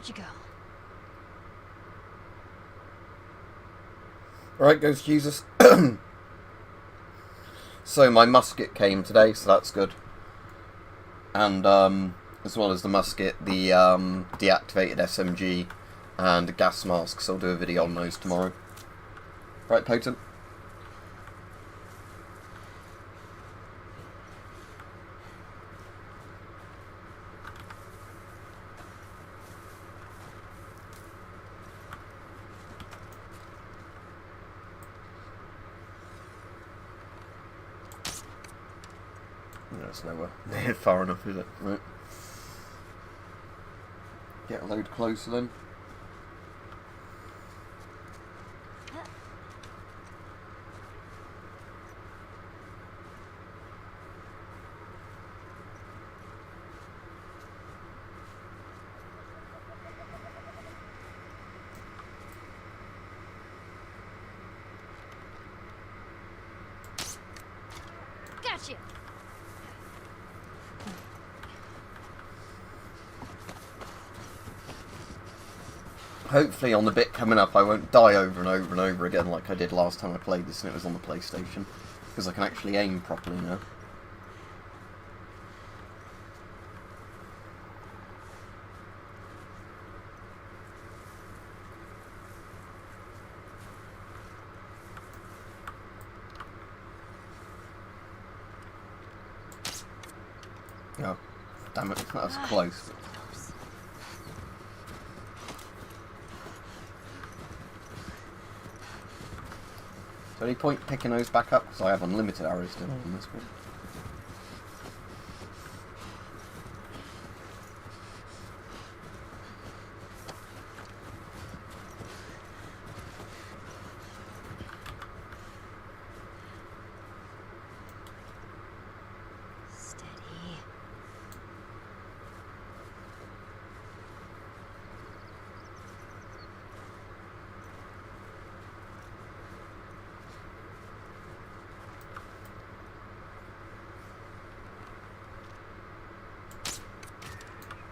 Where'd you go? Right, Ghost users. So my musket came today, so that's good. And as well as the musket, the deactivated SMG and the gas masks. I'll do a video on those tomorrow. Right, Potent? That's nowhere near far enough, is it? Right. Get a load closer then. Gotcha. Hopefully on the bit coming up I won't die over and over and over again like I did last time I played this and it was on the PlayStation. Because I can actually aim properly now. Oh, damn it, that was close. So close. Is there any point picking those back up? Because I have unlimited arrows still on this bit. Steady.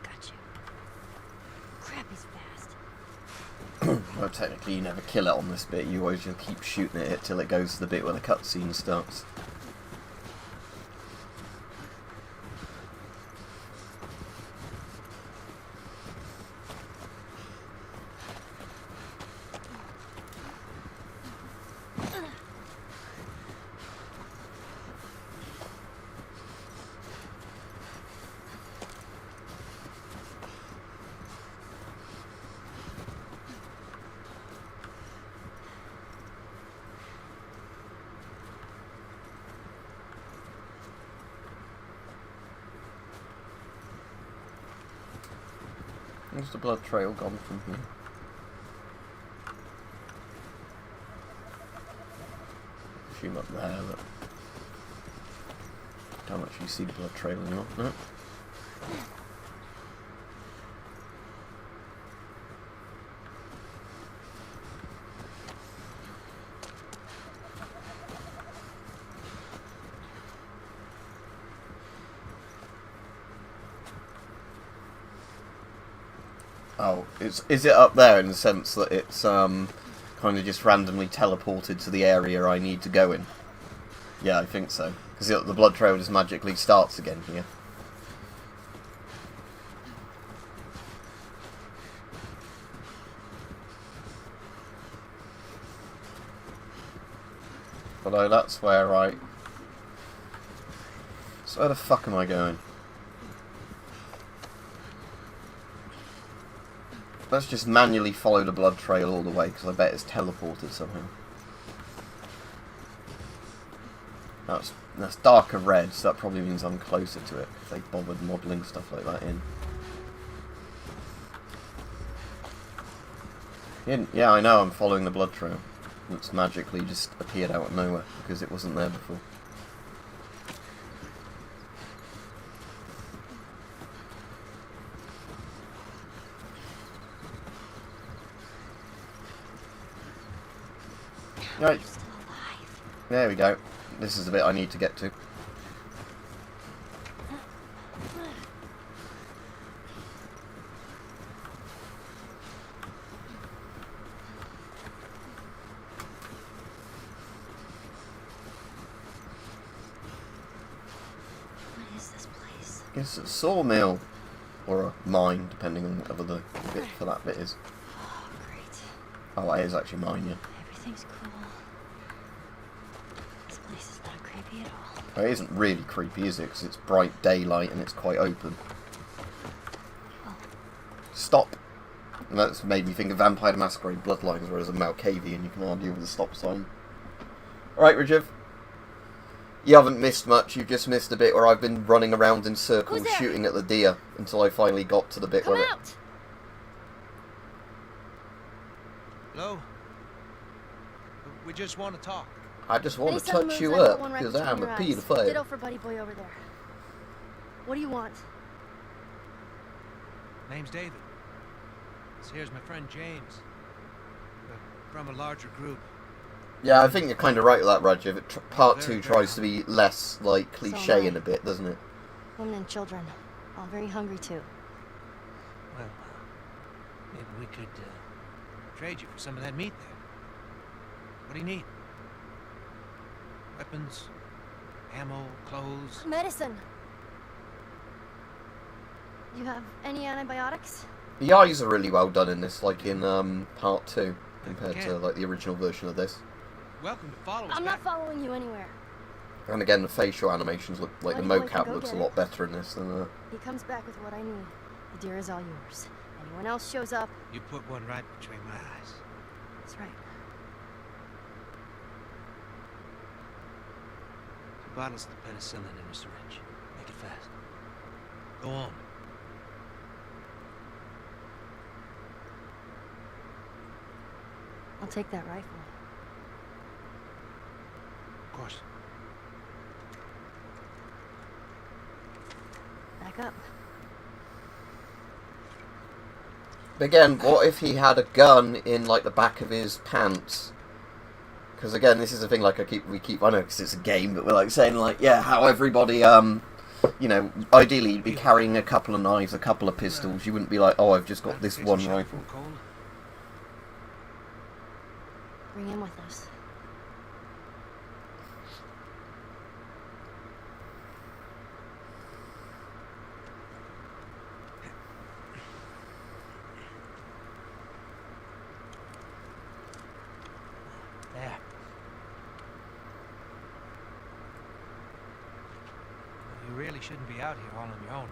Gotcha. Crap, he's fast. Well, technically you never kill it on this bit, you always just keep shooting at it till it goes to the bit where the cutscene starts. Where's the blood trail gone from here? Assume up there, but can't actually see the blood trail anymore. No. Oh, is it up there in the sense that it's kind of just randomly teleported to the area I need to go in? Yeah, I think so. Because the blood trail just magically starts again here. Although that's where I... So where the fuck am I going? Let's just manually follow the blood trail all the way, because I bet it's teleported somehow. That's darker red, so that probably means I'm closer to it, if they bothered modelling stuff like that in. Yeah, I know, I'm following the blood trail. It's magically just appeared out of nowhere, because it wasn't there before. Right. Still alive. There we go. This is the bit I need to get to. It's a sawmill. Or a mine, depending on whatever the bit for that bit is. Oh, great. Oh, it is actually mine, yeah. Everything's cool. This place is not creepy at all. Oh, it isn't really creepy, is it? Because it's bright daylight and it's quite open. Oh. Stop! And that's made me think of Vampire the Masquerade Bloodlines, whereas a Malkavian you can argue with a stop sign. Alright, Rajiv. You haven't missed much, you've just missed a bit where I've been running around in circles shooting at the deer until I finally got to the bit where out! Hello? We just want to talk. I just want to Any sudden touch moves, you I've got up, one right because between I'm a your eyes. paedophile. Ditto for buddy boy over there. What do you want? Name's David. This here's my friend James. We're from a larger group. Yeah, I think you're kind of right with that, Rajiv. Part 2 tries to be less, like, cliche in a bit, doesn't it? Women and children. All very hungry too. Well, maybe we could trade you for some of that meat there. What do you need? Weapons, ammo, clothes. Medicine. You have any antibiotics? The eyes are really well done in this, like in Part 2, compared to like the original version of this. Welcome to follow us. I'm not following you anywhere. And again, the facial animations look like the Buddy boy can mocap go looks a get lot better in this than He comes back with what I need. The deer is all yours. Anyone else shows up, You put one right between my eyes. that's right. 2 bottles of penicillin in a syringe. Make it fast. Go on. I'll take that rifle. Of course. Back up. But again, what if he had a gun in like the back of his pants? Because again, this is the thing. Like I know because it's a game, but we're like saying like, yeah, how everybody, you know, ideally you'd be carrying a couple of knives, a couple of pistols. You wouldn't be like, oh, I've just got this one rifle. Cold? Bring him with us. There. You really shouldn't be out here all on your own.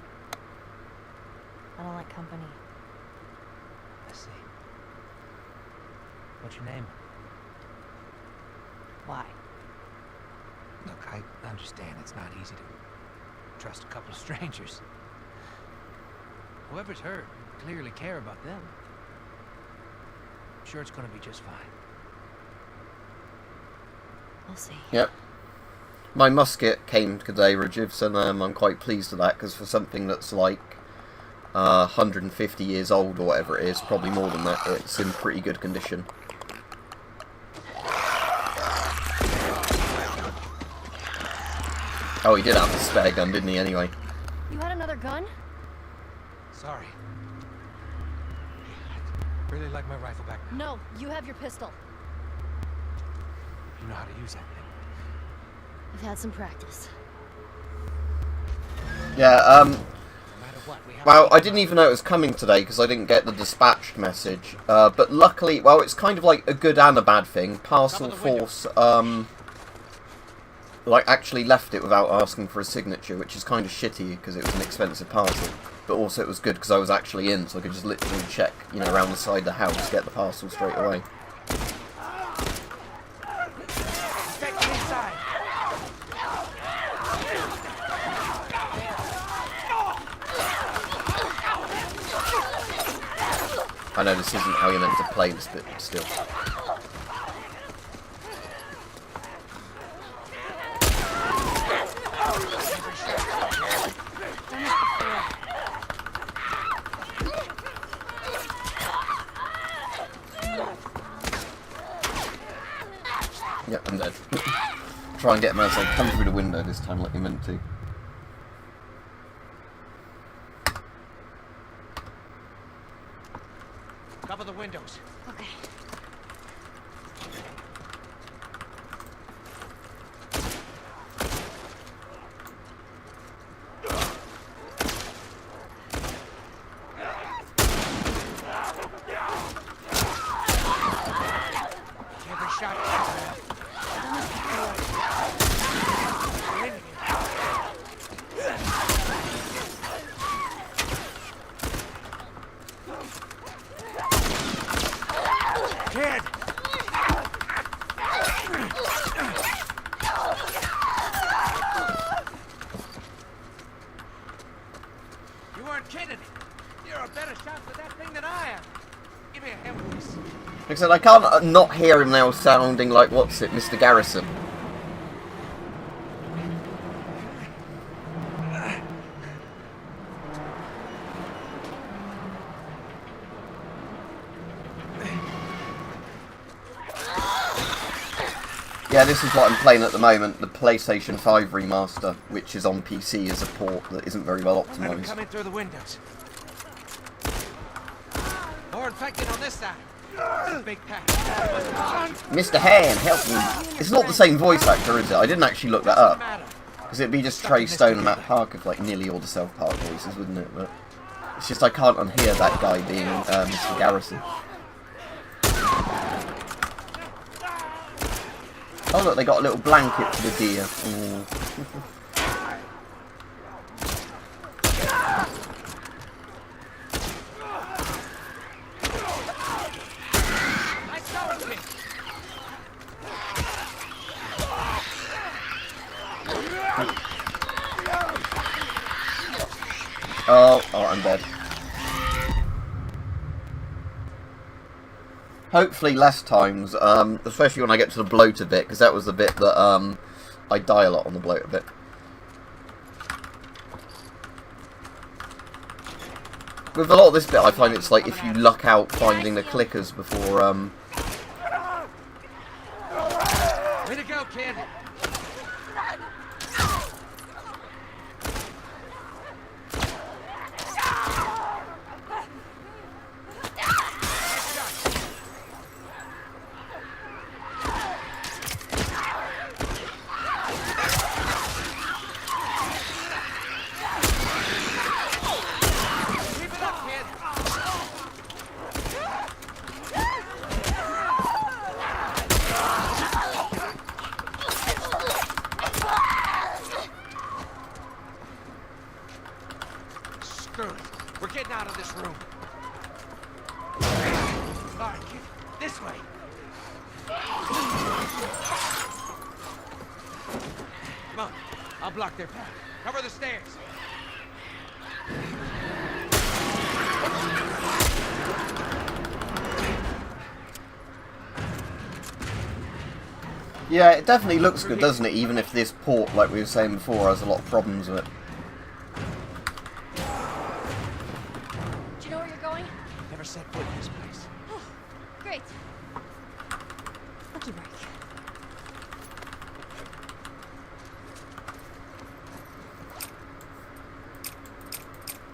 I don't like company. I see. What's your name? Why? Look, I understand it's not easy to trust a couple of strangers. Whoever's hurt, you clearly care about them. I'm sure it's gonna be just fine. We'll see. Yep. My musket came today, Rajiv, and I'm quite pleased with that, because for something that's like 150 years old or whatever it is, probably more than that, it's in pretty good condition. Oh, he did have a spare gun, didn't he, anyway? You had another gun? Sorry. I'd really like my rifle back now. No, you have your pistol. You know how to use that thing. I've had some practice. Yeah, No matter what, we have well, to I didn't even know it was coming today, because I didn't get the dispatched message. But luckily, well, it's kind of like a good and a bad thing. Parcel Force, like, actually left it without asking for a signature, which is kind of shitty, because it was an expensive parcel. But also it was good, because I was actually in, so I could just literally check, you know, around the side of the house, get the parcel straight away. Get inside. I know this isn't how you're meant to play this, but still. Yep, I'm dead. Try and get him as I come through the window this time like you meant to. Cover the windows. Okay. You weren't kidding. You're a better shot with that thing than I am. Give me a hand with this. Like I said, I can't not hear him now sounding like, what's it, Mr. Garrison. Yeah, this is what I'm playing at the moment, the PlayStation 5 remaster, which is on PC as a port that isn't very well Let them optimised. come in through the windows. More infected on this side. It's a big pack. Mr. Han, help me. It's not the same voice actor, is it? I didn't actually look that up. Because it'd be just Trey Stone and Matt Parker for like nearly all the South Park voices, wouldn't it? But it's just I can't unhear that guy being Mr. Garrison. Oh look, they got a little blanket for the deer. Ooh. Oh, I'm dead. Hopefully less times, especially when I get to the bloater bit, because that was the bit that I die a lot on the bloater bit. With a lot of this bit, I find it's like if you luck out finding the clickers before. Way to go, kid. We're getting out of this room. All right, kid. This way. Come on. I'll block their path. Cover the stairs. Yeah, it definitely looks good, doesn't it? Even if this port, like we were saying before, has a lot of problems with it. Never set foot in this place. Oh, great. Lucky break.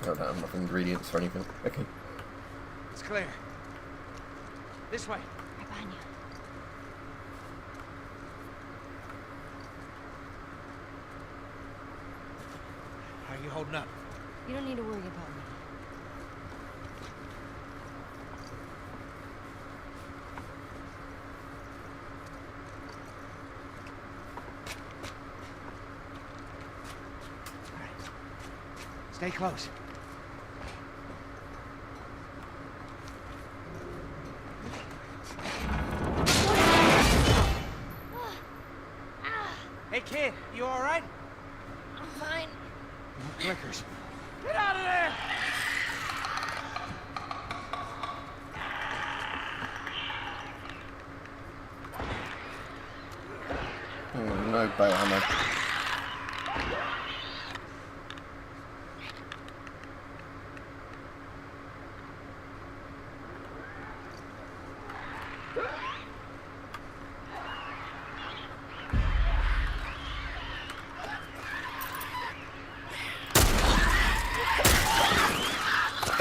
I don't have enough ingredients for anything. Okay. It's clear. This way. Right behind you. How are you holding up? You don't need to worry about me. Stay close. Hey kid, you alright? I'm fine. No clickers. Get out of there! Oh, no bow ammo.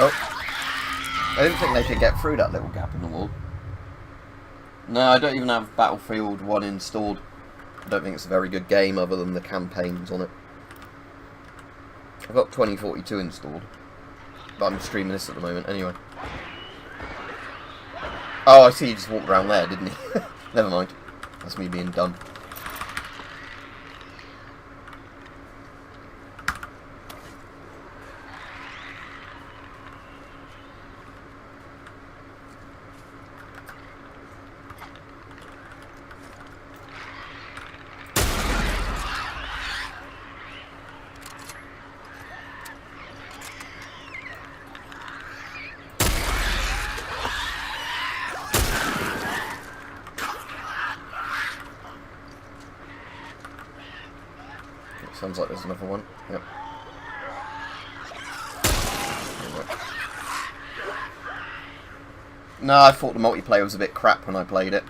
Oh. I didn't think they could get through that little gap in the wall. No, I don't even have Battlefield 1 installed. I don't think it's a very good game other than the campaigns on it. I've got 2042 installed. But I'm streaming this at the moment anyway. Oh, I see he just walked around there, didn't he? Never mind. That's me being dumb. sounds like there's another one. Yep. No, I thought the multiplayer was a bit crap when I played it.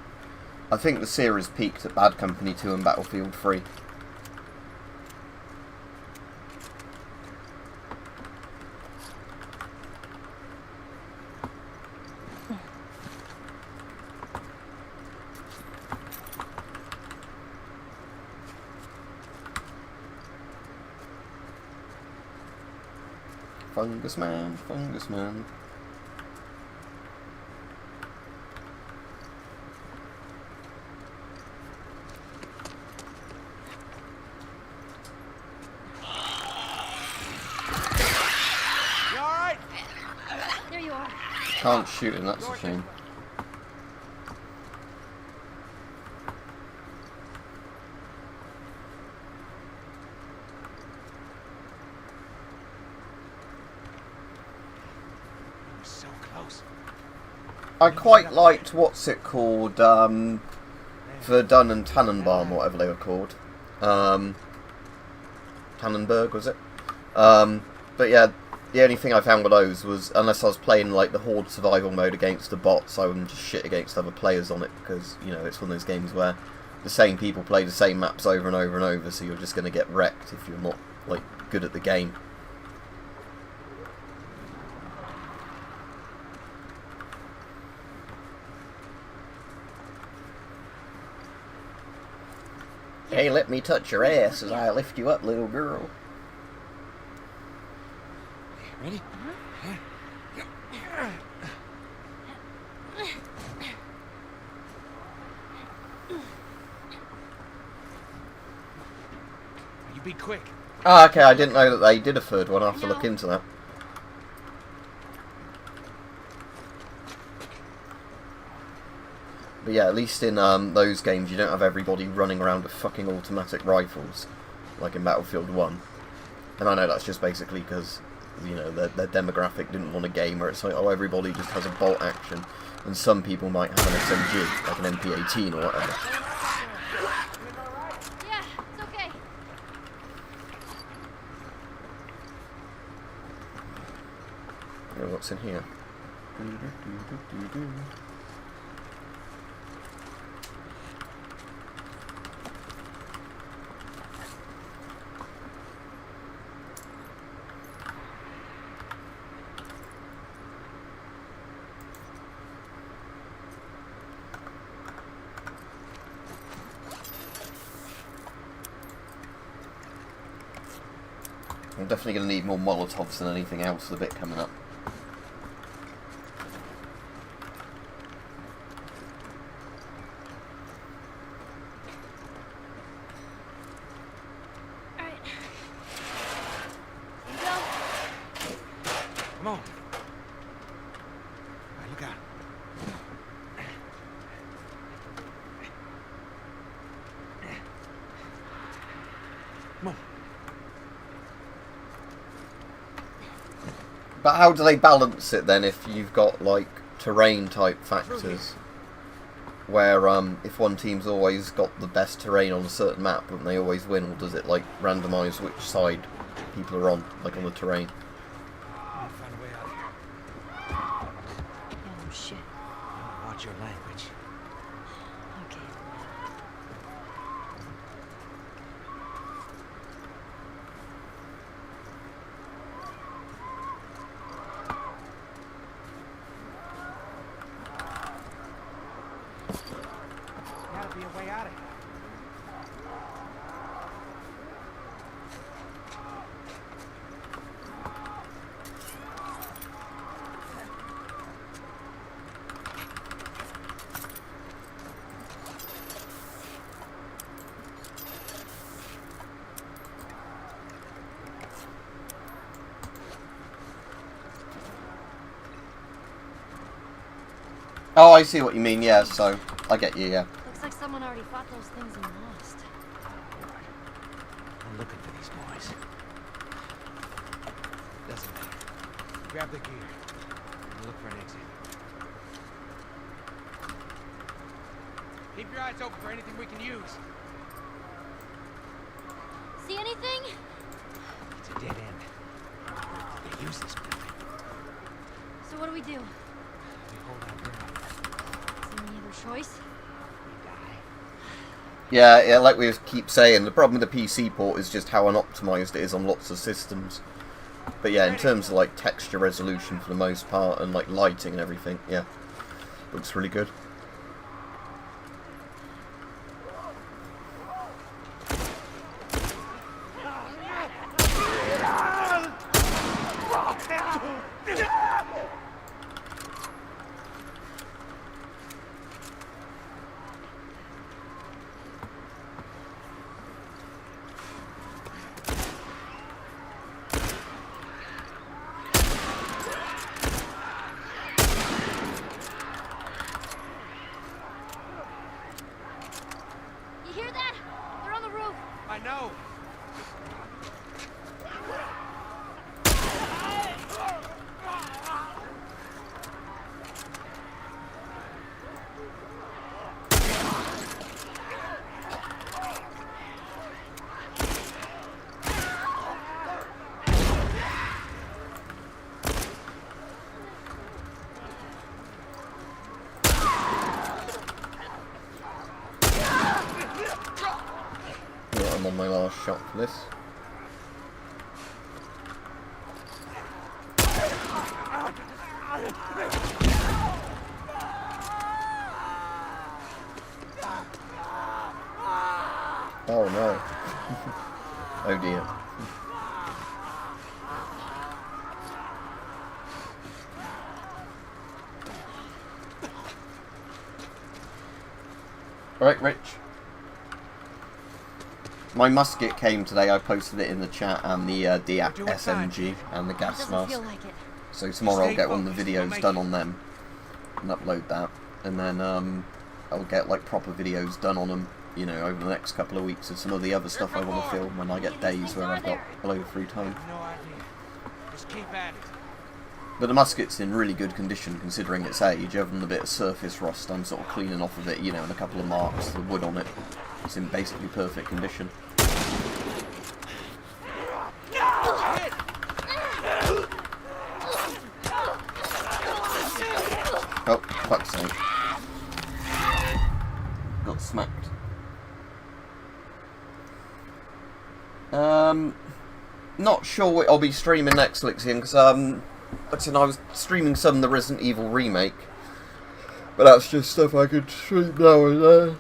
I think the series peaked at Bad Company 2 and Battlefield 3. Fungus man, fungus man. You alright? There you are. Can't shoot him, that's a shame. So close. I quite liked, what's it called, Verdun and Tannenbaum, or whatever they were called. Tannenberg, was it? But yeah, the only thing I found with those was, unless I was playing like the Horde survival mode against the bots, I wouldn't just shit against other players on it, because, you know, it's one of those games where the same people play the same maps over and over and over, so you're just going to get wrecked if you're not, like, good at the game. Hey, let me touch your ass as I lift you up, little girl. Ready? You be quick. Ah, okay, I didn't know that they did a third one. I'll have to look into that. But yeah, at least in those games you don't have everybody running around with fucking automatic rifles, like in Battlefield 1. And I know that's just basically because, you know, their demographic didn't want a game where it's like, oh, everybody just has a bolt action, and some people might have an SMG, like an MP18 or whatever. Yeah, it's okay. Oh, what's in here? I'm definitely going to need more Molotovs than anything else for the bit coming up. Alright. Here you go. Come on. All right, look out. Come on. But how do they balance it then if you've got, like, terrain type factors? Where, if one team's always got the best terrain on a certain map, wouldn't they always win? Or does it, like, randomise which side people are on, like on the terrain? I'll find a way out of here. Oh, shit. Watch your language. Okay. Gotta be a way out of here. Oh, I see what you mean, yeah, so I get you, yeah. Looks like someone already fought those things and lost. I'm looking for these boys. Doesn't matter. Grab the gear. And look for an exit. Keep your eyes open for anything we can use. See anything? use this building. So what do we do? We hold our ground. Is there any other choice? We die. Yeah, like we keep saying, the problem with the PC port is just how unoptimized it is on lots of systems. But yeah, in terms of like texture resolution for the most part, and like lighting and everything, yeah, looks really good. You hear that? They're on the roof. I know. Yeah, I'm on my last shot for this. Oh no. Oh dear. Alright, Rich. My musket came today, I posted it in the chat, and the SMG and the gas Doesn't mask. feel like it. So tomorrow I'll get one of the videos done on them and upload that. And then I'll get like proper videos done on them, you know, over the next couple of weeks of some of the other stuff I want to film when I get days where I've got a load of free time. No idea. Just keep at it. But the musket's in really good condition considering its age. Other than the bit of surface rust I'm sort of cleaning off of it, you know, and a couple of marks, the wood on it. It's in basically perfect condition. Oh, fuck's sake. Got smacked. Not sure what I'll be streaming next, Lixian, because like I said, I was streaming some of the Resident Evil remake, but that's just stuff I could stream now and then.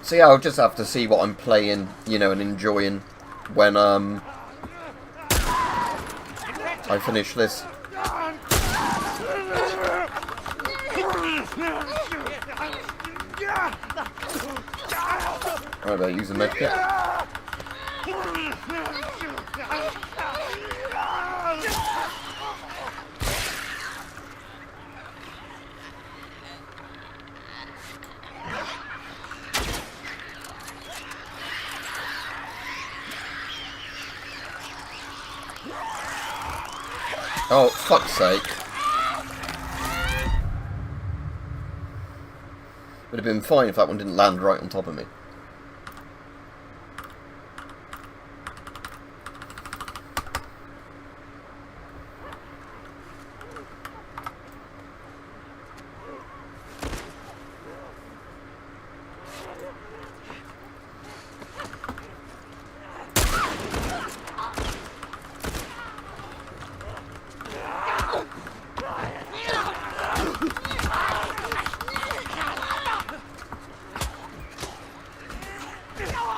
So yeah, I'll just have to see what I'm playing, you know, and enjoying when I finish this. Right, better use a medkit. Oh, fuck's sake. Would have been fine if that one didn't land right on top of me.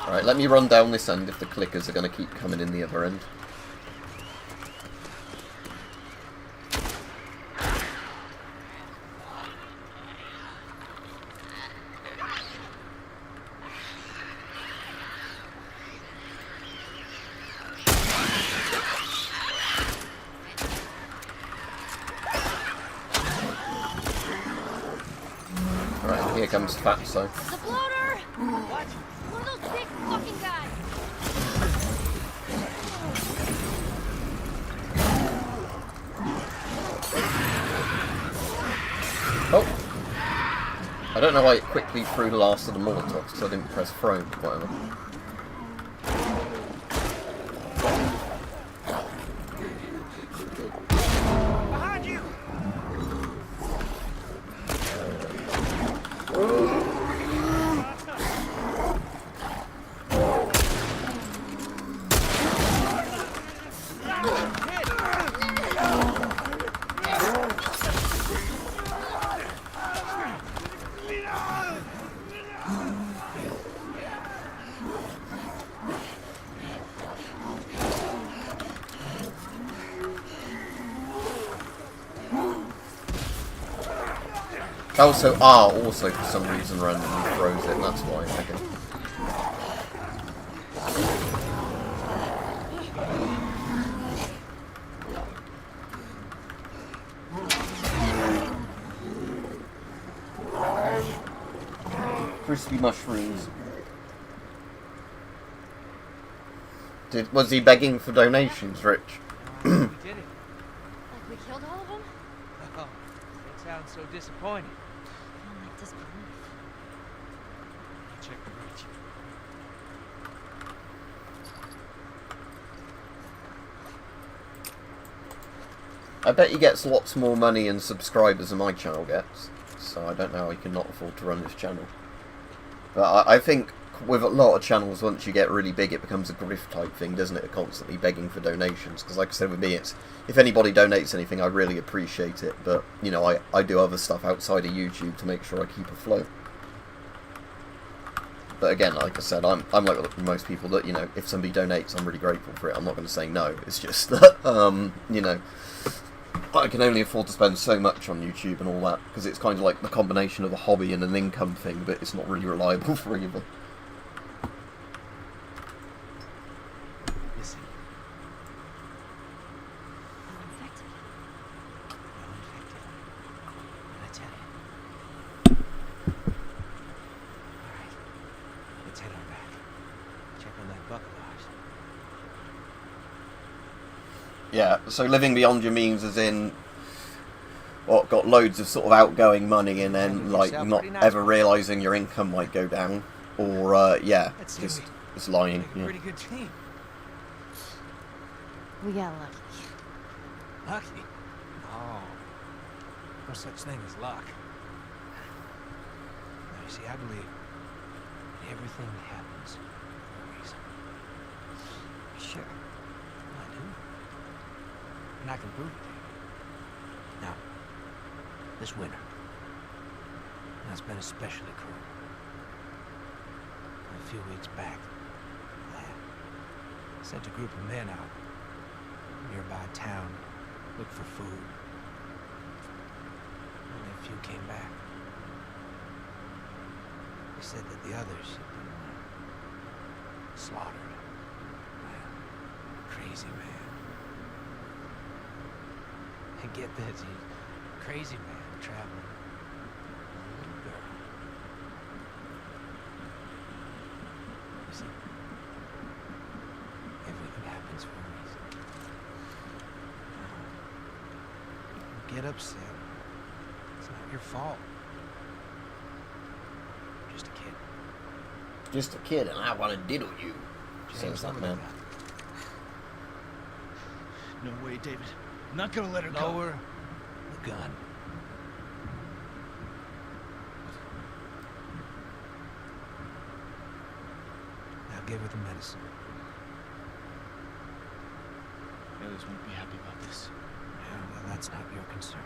Right, let me run down this end if the clickers are going to keep coming in the other end. Alright, here comes Fatso. The bloater! What? One of those big fucking guys! Oh! I don't know why it quickly threw the last of the Molotovs, because I didn't press throw, whatever. Also, also for some reason randomly throws it, that's why. Okay. Crispy mushrooms. Was he begging for donations, Rich? We did it. Like we killed all of them? Oh, it sounds so disappointing. I feel like disbelief. Check the bridge. I bet he gets lots more money and subscribers than my channel gets. So I don't know how he can not afford to run this channel. But I think with a lot of channels, once you get really big, it becomes a grift type thing, doesn't it? Constantly begging for donations. Because like I said with me, it's if anybody donates anything, I really appreciate it. But, you know, I do other stuff outside of YouTube to make sure I keep afloat. But again, like I said, I'm like most people that, you know, if somebody donates, I'm really grateful for it. I'm not going to say no. It's just that, you know, I can only afford to spend so much on YouTube and all that, because it's kind of like the combination of a hobby and an income thing, but it's not really reliable for either. Listen. I'm infected. You're infected. And I tell you. Alright. Let's head on back. Check on that buck of ours. Yeah, so living beyond your means is in what got loads of sort of outgoing money and then like not ever realising your income might go down, or yeah, just lying. Make a pretty good team. We got lucky. Lucky? Oh, no such thing as luck. Now, you see, I believe everything happens for a reason. Sure. I do. And I can prove it to you. Now, this winter, has been especially cruel. A few weeks back, I sent a group of men out nearby town, look for food. Only a few came back. They said that the others had been slaughtered by a crazy man. And get this, he's a crazy man traveling with a little girl. You see, everything happens for a reason. Don't get upset. It's not your fault. You're just a kid. Just a kid, and I want to diddle you. James, Says that lower man. the gun. No way, David. I'm not gonna let her go. Lower the gun. Now give her the medicine. The others won't be happy about this. Yeah, well, that's not your concern.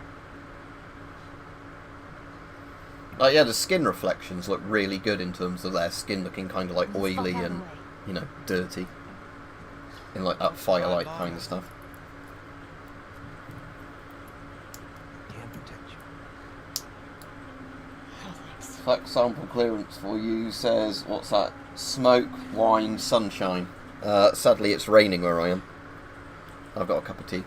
Like, yeah, the skin reflections look really good in terms of their skin looking kind of like oily and, you know, dirty. In like that firelight kind of stuff. Can't protect you. Oh, thanks. Flex sample clearance for you says, what's that? Smoke, wine, sunshine. Sadly, it's raining where I am. I've got a cup of tea.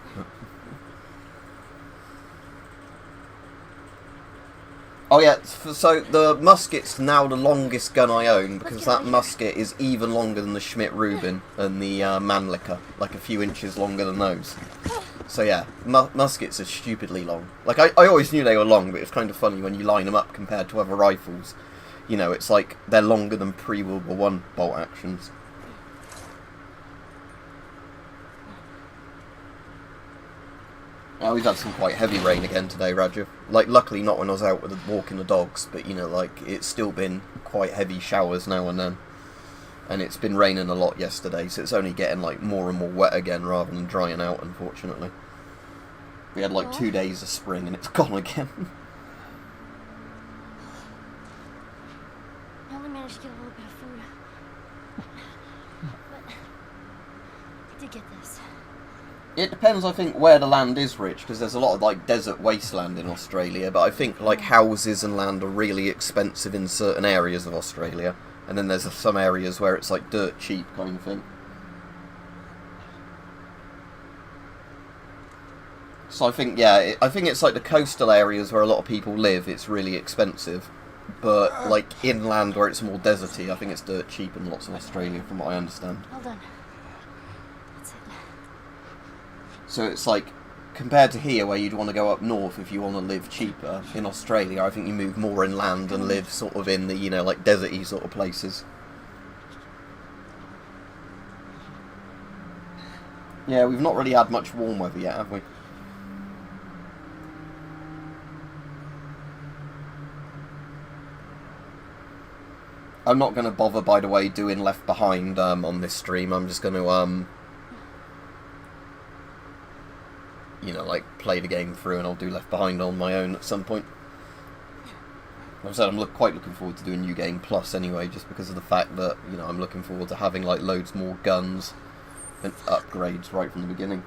Oh yeah, so the musket's now the longest gun I own, because that musket is even longer than the Schmidt-Rubin and the Mannlicher, like a few inches longer than those. So yeah, muskets are stupidly long. Like, I always knew they were long, but it's kind of funny when you line them up compared to other rifles. You know, it's like they're longer than pre-World War I bolt actions. We've had some quite heavy rain again today, Rajiv. Like, luckily not when I was out walking the dogs, but, you know, like, it's still been quite heavy showers now and then. And it's been raining a lot yesterday, so it's only getting, like, more and more wet again rather than drying out, unfortunately. We had, like, 2 days of spring and it's gone again. I only managed to get a little bit of food. But I did get this. It depends, I think, where the land is rich, because there's a lot of, like, desert wasteland in Australia, but I think, like, houses and land are really expensive in certain areas of Australia, and then there's some areas where it's, like, dirt cheap kind of thing. So I think, yeah, I think it's, like, the coastal areas where a lot of people live, it's really expensive, but, like, inland where it's more deserty, I think it's dirt cheap in lots of Australia, from what I understand. Well done. That's it. So it's like, compared to here where you'd want to go up north if you want to live cheaper, in Australia I think you move more inland and live sort of in the, you know, like deserty sort of places. Yeah, we've not really had much warm weather yet, have we? I'm not going to bother, by the way, doing Left Behind on this stream. I'm just going to, you know, like, play the game through, and I'll do Left Behind on my own at some point. Like I said, I'm quite looking forward to doing New Game Plus anyway, just because of the fact that, you know, I'm looking forward to having, like, loads more guns and upgrades right from the beginning.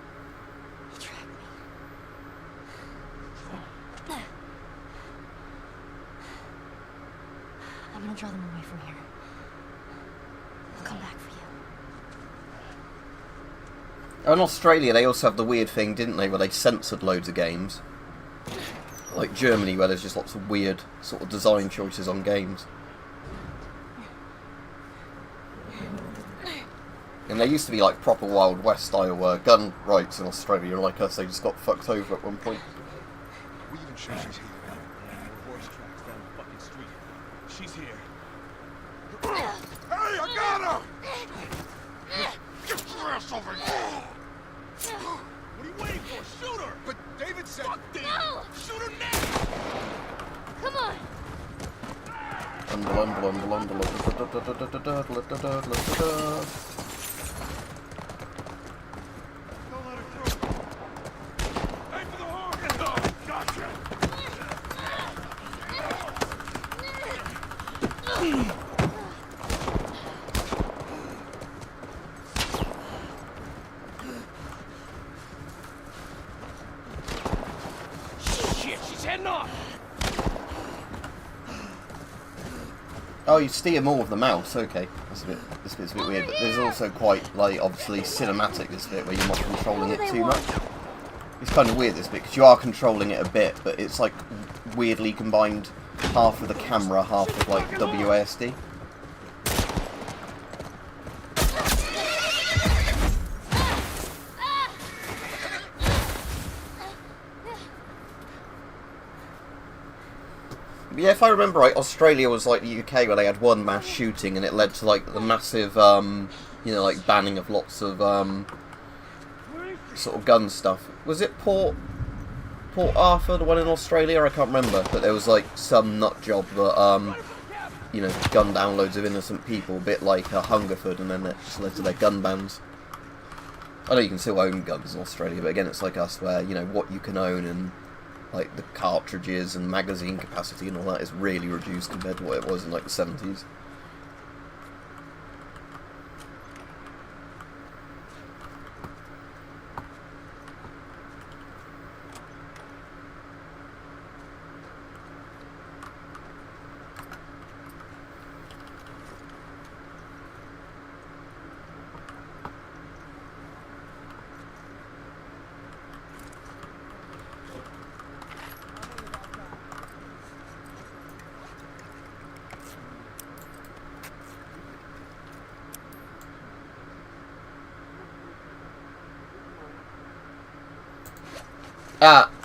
I'm gonna draw them away from here. I'll come back for you. Oh, in Australia, they also have the weird thing, didn't they, where they censored loads of games. Like Germany, where there's just lots of weird sort of design choices on games. And there used to be, like, proper Wild West style gun rights in Australia, like us, they just got fucked over at one point. We even sure she's here. Horse tracks down the fucking street. She's here. Hey, I got her! Get your ass over here! What are you waiting for? Shoot her! But David said... Fuck David! No! Shoot her now! Come on! Don't let her through. Aim for the horn! Oh, gotcha! Shit, she's heading off! Oh, you steer more with the mouse, okay. This bit's a bit weird, but there's also quite, like, obviously cinematic, this bit, where you're not controlling it too much. It's kind of weird, this bit, because you are controlling it a bit, but it's, like, weirdly combined half with the camera, half with, like, WASD. Yeah, if I remember right, Australia was like the UK where they had one mass shooting and it led to like the massive, you know, like banning of lots of sort of gun stuff. Was it Port Arthur, the one in Australia? I can't remember, but there was like some nut job that you know, gunned down loads of innocent people, a bit like Hungerford, and then it just led to their gun bans. I know you can still own guns in Australia, but again, it's like us where, you know, what you can own and like the cartridges and magazine capacity and all that is really reduced compared to what it was in like the 70s.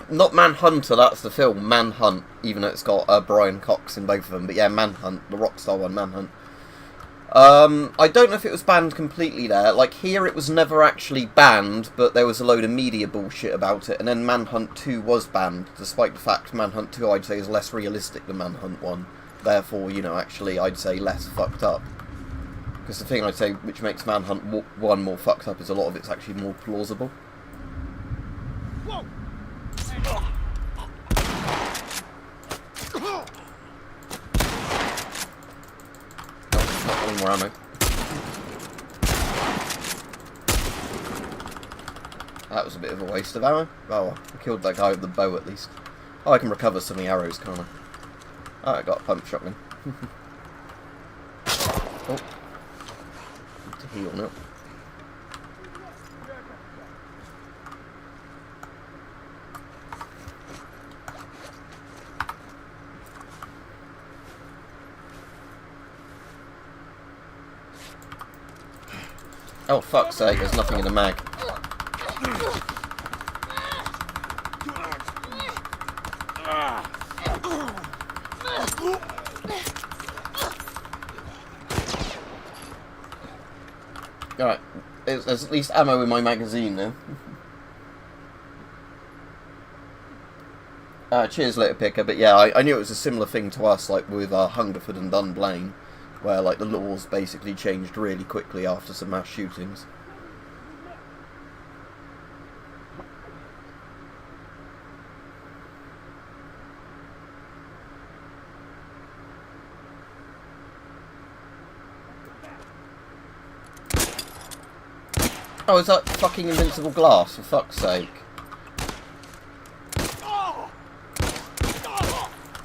Not Manhunter, that's the film, Manhunt, even though it's got Brian Cox in both of them, but yeah, Manhunt, the Rockstar one, Manhunt. I don't know if it was banned completely there, like here it was never actually banned, but there was a load of media bullshit about it, and then Manhunt 2 was banned, despite the fact Manhunt 2 I'd say is less realistic than Manhunt 1, therefore, you know, actually I'd say less fucked up. Because the thing I'd say which makes Manhunt 1 more fucked up is a lot of it's actually more plausible. Whoa! Not any more ammo. That was a bit of a waste of ammo. Oh well, I killed that guy with the bow at least. Oh, I can recover some of the arrows, can't I? Oh, I got a pump shotgun. Oh. Need to heal now. Oh, fuck's sake, there's nothing in the mag. Alright, there's at least ammo in my magazine now. Cheers, Litter Picker, but yeah, I knew it was a similar thing to us, like with Hungerford and Dunblane, where like the laws basically changed really quickly after some mass shootings. Oh, is that fucking invincible glass, for fuck's sake?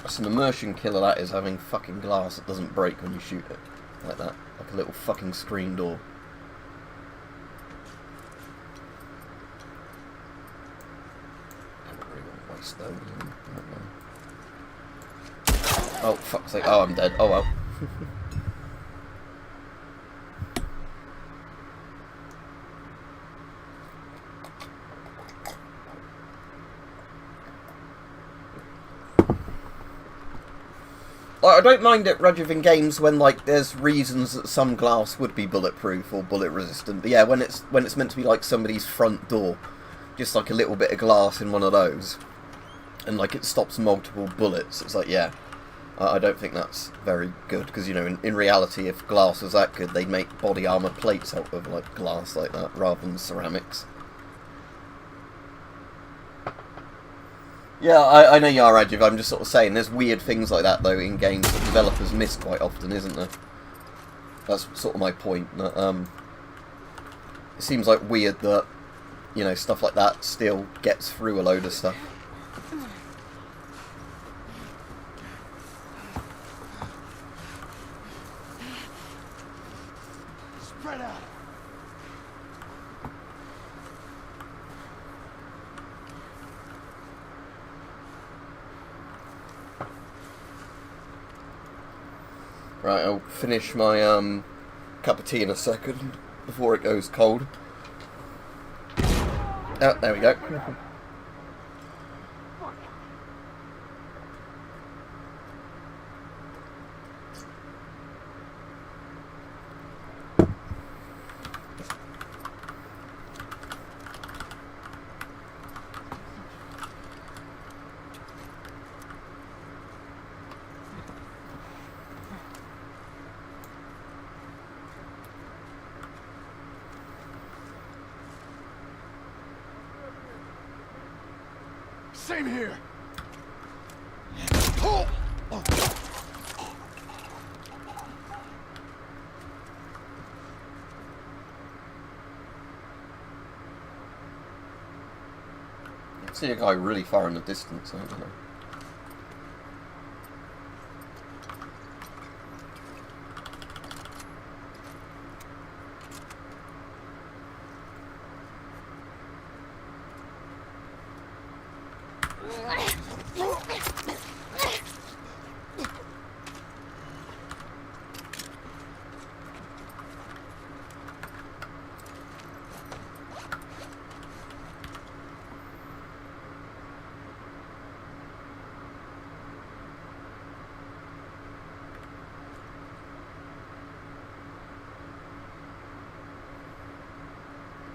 That's an immersion killer, that is, having fucking glass that doesn't break when you shoot it. Like that. Like a little fucking screen door. I don't really want to waste those. Oh, fuck's sake. Oh, I'm dead. Oh, well. I don't mind it, Rajiv, in games when like there's reasons that some glass would be bulletproof or bullet resistant. But yeah, when it's meant to be like somebody's front door, just like a little bit of glass in one of those, and like it stops multiple bullets. It's like, yeah, I don't think that's very good, because you know, in reality, if glass was that good, they'd make body armor plates out of like glass like that rather than ceramics. Yeah, I know you are, Rajiv. I'm just sort of saying, there's weird things like that, though, in games that developers miss quite often, isn't there? That's sort of my point. That, it seems like weird that, you know, stuff like that still gets through a load of stuff. Spread out. Right, I'll finish my cup of tea in a second before it goes cold. Oh, there we go. Same here. I see a guy really far in the distance, I don't know.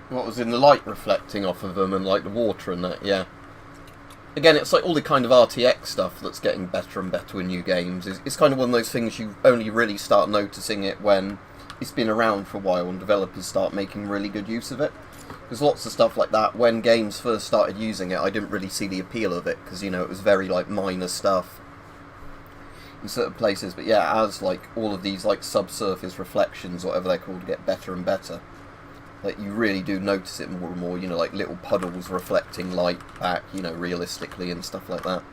What was in the light reflecting off of them and like the water and that, yeah. Again, it's like all the kind of RTX stuff that's getting better and better in new games. It's kind of one of those things you only really start noticing it when it's been around for a while and developers start making really good use of it. There's lots of stuff like that. When games first started using it, I didn't really see the appeal of it, because, you know, it was very, like, minor stuff in certain places. But yeah, as, like, all of these, like, subsurface reflections, whatever they're called, get better and better, Like, you really do notice it more and more, you know, like little puddles reflecting light back, you know, realistically and stuff like that.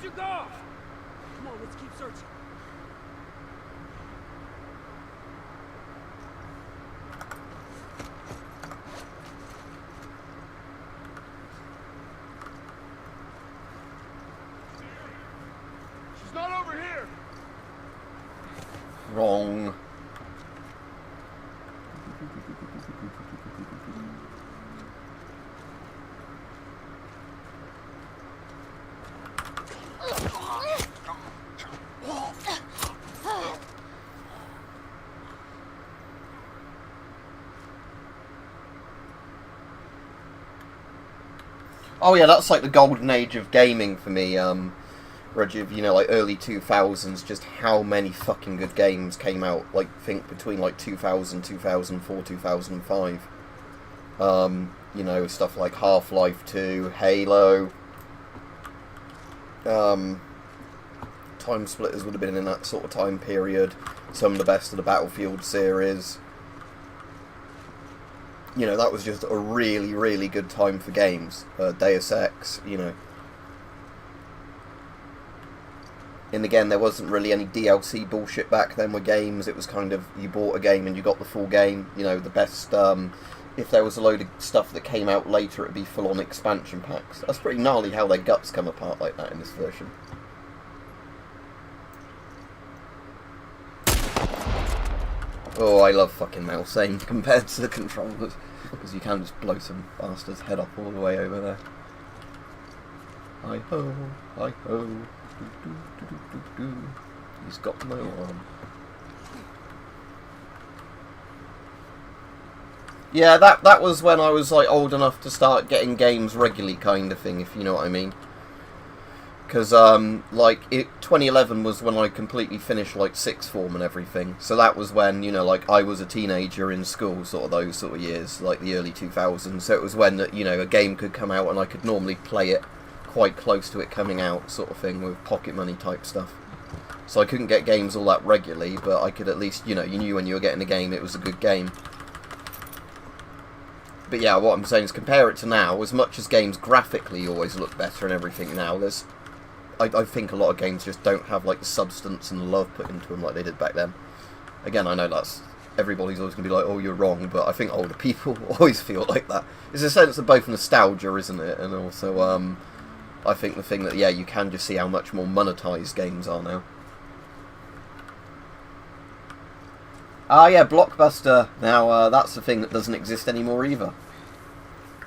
Took off! Come on, let's keep searching. She's not over here. Wrong. Oh yeah, that's like the golden age of gaming for me, Rajiv, you know, like early 2000s, just how many fucking good games came out, like, think between like 2000, 2004, 2005. You know, stuff like Half-Life 2, Halo, Time Splitters would have been in that sort of time period, some of the best of the Battlefield series. You know, that was just a really, really good time for games. Deus Ex, you know. And again, there wasn't really any DLC bullshit back then with games. It was kind of, you bought a game and you got the full game. You know, the best, if there was a load of stuff that came out later, it'd be full-on expansion packs. That's pretty gnarly how their guts come apart like that in this version. Oh, I love fucking mouse aim compared to the controllers, because you can just blow some bastard's head off all the way over there. Hi-ho, hi-ho, do-do-do-do-do-do. He's got no arm. Yeah, that was when I was like old enough to start getting games regularly, kind of thing, if you know what I mean. Because, like, 2011 was when I completely finished, like, sixth form and everything. So that was when, you know, like, I was a teenager in school, sort of those sort of years, like the early 2000s. So it was when, you know, a game could come out and I could normally play it quite close to it coming out, sort of thing, with pocket money type stuff. So I couldn't get games all that regularly, but I could at least, you know, you knew when you were getting a game, it was a good game. But yeah, what I'm saying is compare it to now, as much as games graphically always look better and everything now, there's... I think a lot of games just don't have like the substance and love put into them like they did back then. Again, I know that's... everybody's always going to be like, oh, you're wrong, but I think older people always feel like that. It's a sense of both nostalgia, isn't it? And also, I think the thing that, yeah, you can just see how much more monetized games are now. Ah, yeah, Blockbuster. Now, that's the thing that doesn't exist anymore either.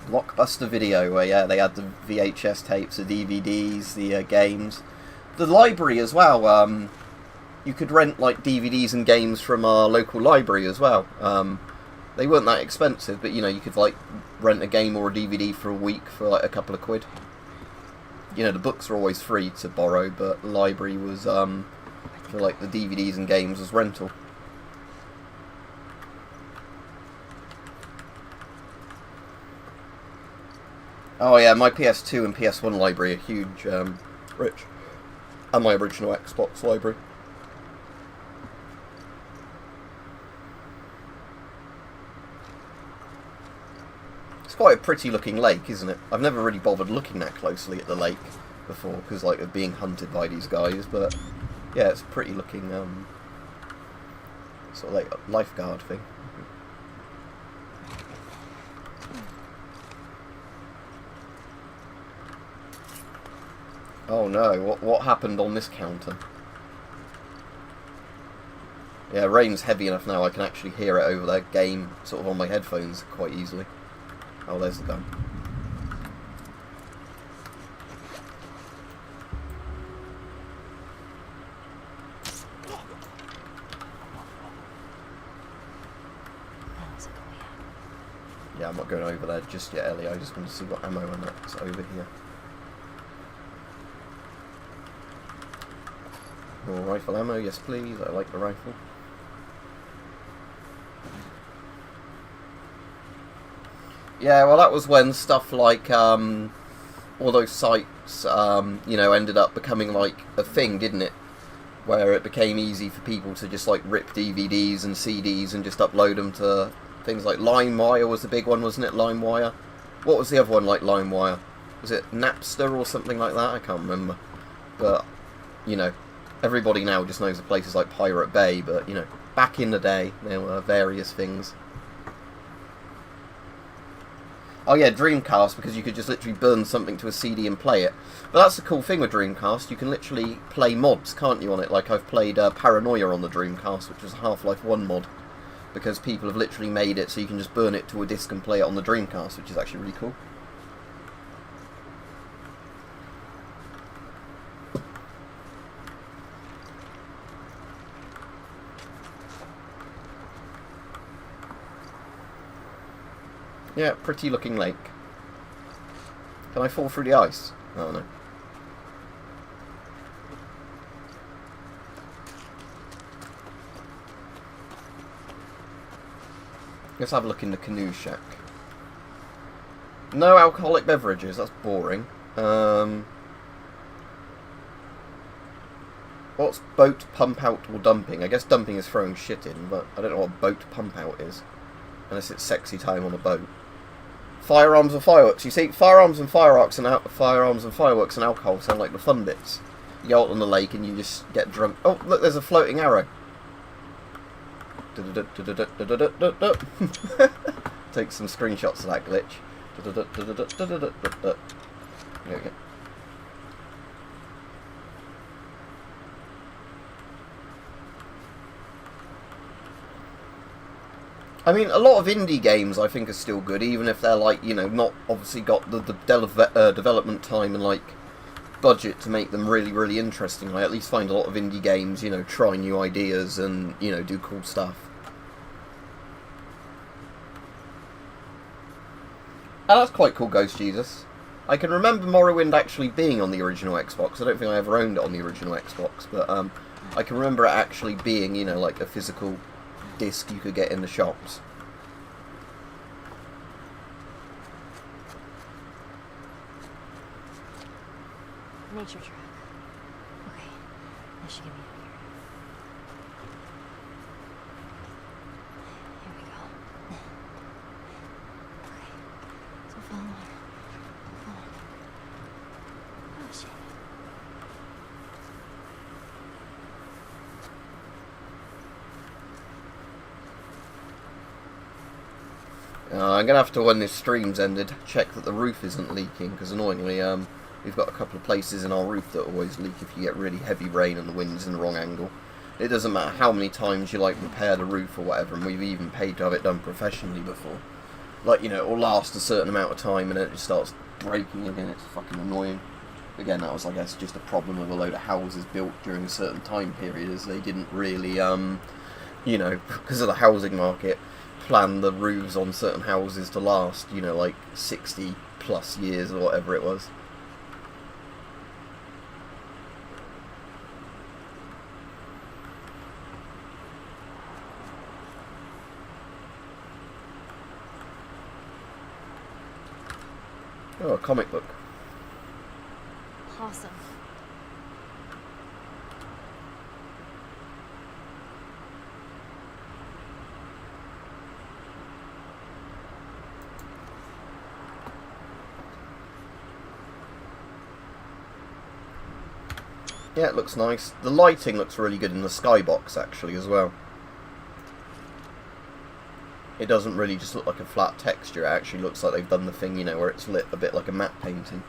Blockbuster Video, where, yeah, they had the VHS tapes, the DVDs, the games. The library as well. You could rent, like, DVDs and games from our local library as well. They weren't that expensive, but, you know, you could, like, rent a game or a DVD for a week for, like, a couple of quid. You know, the books were always free to borrow, but the library was, for, like, the DVDs and games was rental. Oh yeah, my PS2 and PS1 library are huge, Rich. And my original Xbox library. It's quite a pretty looking lake, isn't it? I've never really bothered looking that closely at the lake before, because like of being hunted by these guys, but yeah, it's a pretty looking, sort of like lifeguard thing. Oh no, what happened on this counter? Yeah, rain's heavy enough now I can actually hear it over their game, sort of on my headphones quite easily. Oh, there's the gun. Yeah, I'm not going over there just yet, Ellie. I just want to see what ammo and that's over here. More rifle ammo, yes please. I like the rifle. Yeah, well that was when stuff like all those sites, you know, ended up becoming like a thing, didn't it? Where it became easy for people to just like rip DVDs and CDs and just upload them to things like LimeWire was the big one, wasn't it? LimeWire. What was the other one like LimeWire? Was it Napster or something like that? I can't remember. But, you know, everybody now just knows of places like Pirate Bay, but, you know, back in the day, there were various things. Oh yeah, Dreamcast, because you could just literally burn something to a CD and play it. But that's the cool thing with Dreamcast, you can literally play mods, can't you, on it? Like I've played Paranoia on the Dreamcast, which was a Half-Life 1 mod. Because people have literally made it so you can just burn it to a disc and play it on the Dreamcast, which is actually really cool. Yeah, pretty looking lake. Can I fall through the ice? Oh no. Let's have a look in the canoe shack. No alcoholic beverages, that's boring. What's boat pump out or dumping? I guess dumping is throwing shit in, but I don't know what boat pump out is. Unless it's sexy time on a boat. Firearms and fireworks. You see, firearms and fireworks and alcohol sound like the fun bits. You go out on the lake and you just get drunk. Oh, look, there's a floating arrow. Take some screenshots of that glitch. There we go. I mean, a lot of indie games I think are still good, even if they're like, you know, not obviously got the development time and like budget to make them really, really interesting. I at least find a lot of indie games, you know, try new ideas and, you know, do cool stuff. Oh, that's quite cool, Ghost Jesus. I can remember Morrowind actually being on the original Xbox. I don't think I ever owned it on the original Xbox, but I can remember it actually being, you know, like a physical disc you could get in the shops. Nature track. Okay, that should get me out of here. Here we go. Okay, so follow on. Follow on. Oh shit. I'm going to have to, when this stream's ended, check that the roof isn't leaking, because annoyingly, we've got a couple of places in our roof that always leak if you get really heavy rain and the wind's in the wrong angle. It doesn't matter how many times you, like, repair the roof or whatever, and we've even paid to have it done professionally before. Like, you know, it'll last a certain amount of time and then it just starts breaking again. It's fucking annoying. Again, that was, I guess, just a problem with a load of houses built during a certain time period, as they didn't really, you know, because of the housing market, plan the roofs on certain houses to last, you know, like 60 plus years or whatever it was. Oh, a comic book. Awesome. Yeah, it looks nice. The lighting looks really good in the skybox, actually, as well. It doesn't really just look like a flat texture. It actually looks like they've done the thing, you know, where it's lit a bit like a matte painting.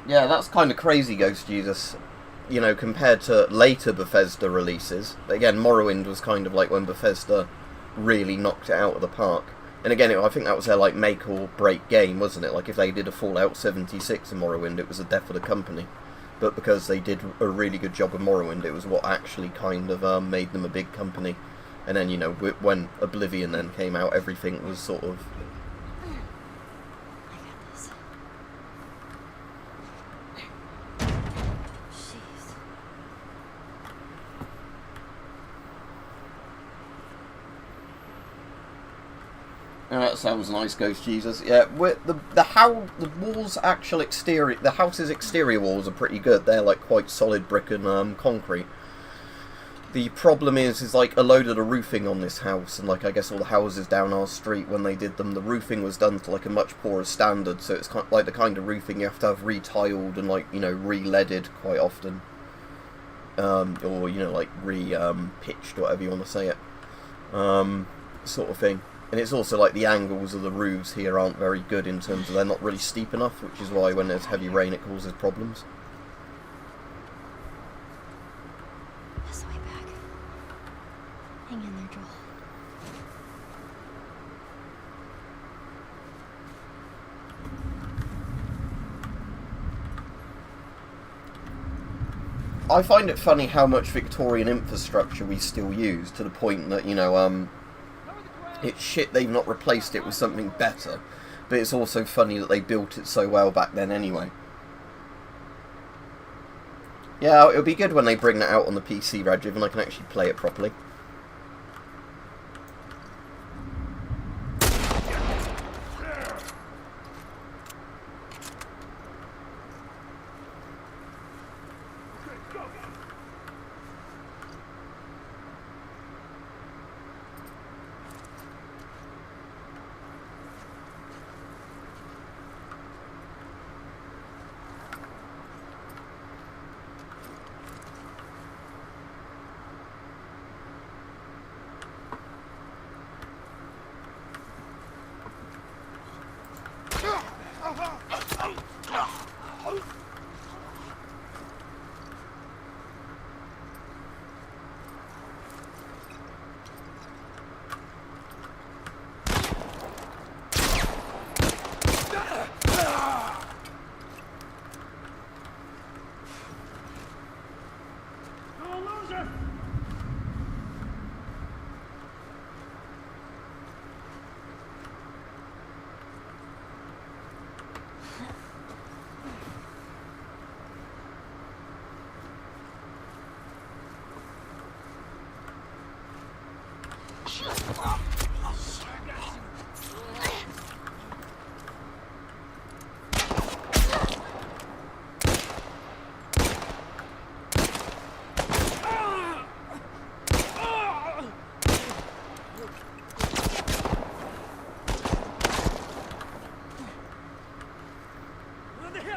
Yeah, that's kind of crazy, Ghost Jesus. You know, compared to later Bethesda releases. Again, Morrowind was kind of like when Bethesda really knocked it out of the park. And again, I think that was their like make or break game, wasn't it? Like if they did a Fallout 76 in Morrowind, it was the death of the company. but because they did a really good job of Morrowind, it was what actually kind of made them a big company. And then, you know, when Oblivion then came out, everything was sort of... I got this. Jeez. Oh, that sounds nice, Ghost Jesus. Yeah, the wall's actual exterior, the house's exterior walls are pretty good. They're like quite solid brick and concrete. The problem is like a load of the roofing on this house, and like I guess all the houses down our street, when they did them, the roofing was done to like a much poorer standard. So it's kind of like the kind of roofing you have to have retiled and like, you know, re-leaded quite often, or, you know, like pitched, whatever you want to say it, sort of thing. And it's also like the angles of the roofs here aren't very good in terms of they're not really steep enough, which is why when there's heavy rain it causes problems. This way back. Hang in there, Joel. I find it funny how much Victorian infrastructure we still use, to the point that, you know, it's shit they've not replaced it with something better, but it's also funny that they built it so well back then anyway. Yeah, it'll be good when they bring that out on the PC, Rajiv, and I can actually play it properly.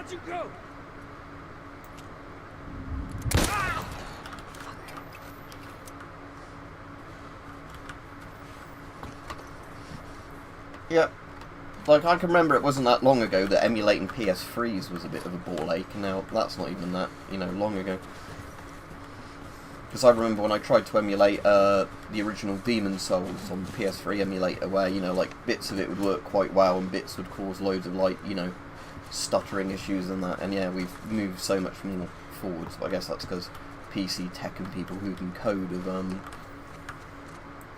Where'd you go? Yeah. Like, I can remember it wasn't that long ago that emulating PS3s was a bit of a ball ache, and now that's not even that, you know, long ago. Because I remember when I tried to emulate the original Demon's Souls on the PS3 emulator, where, you know, like, bits of it would work quite well, and bits would cause loads of, like, you know, stuttering issues and that, and yeah, we've moved so much more forwards, but I guess that's because PC tech and people who can code have,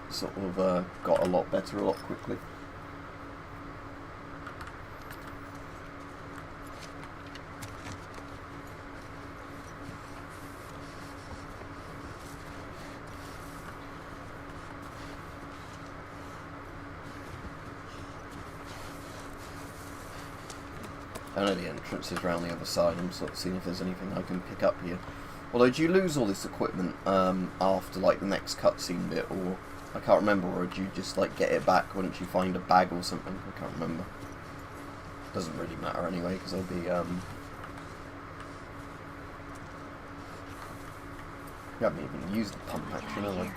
sort of, got a lot better a lot quickly. I know the entrance is round the other side. I'm sort of seeing if there's anything I can pick up here. Although, did you lose all this equipment after, like, the next cutscene bit, or I can't remember, or did you just, like, get it back once you find a bag or something? I can't remember. Doesn't really matter anyway, because I'll be, I haven't even used the pump action, have I?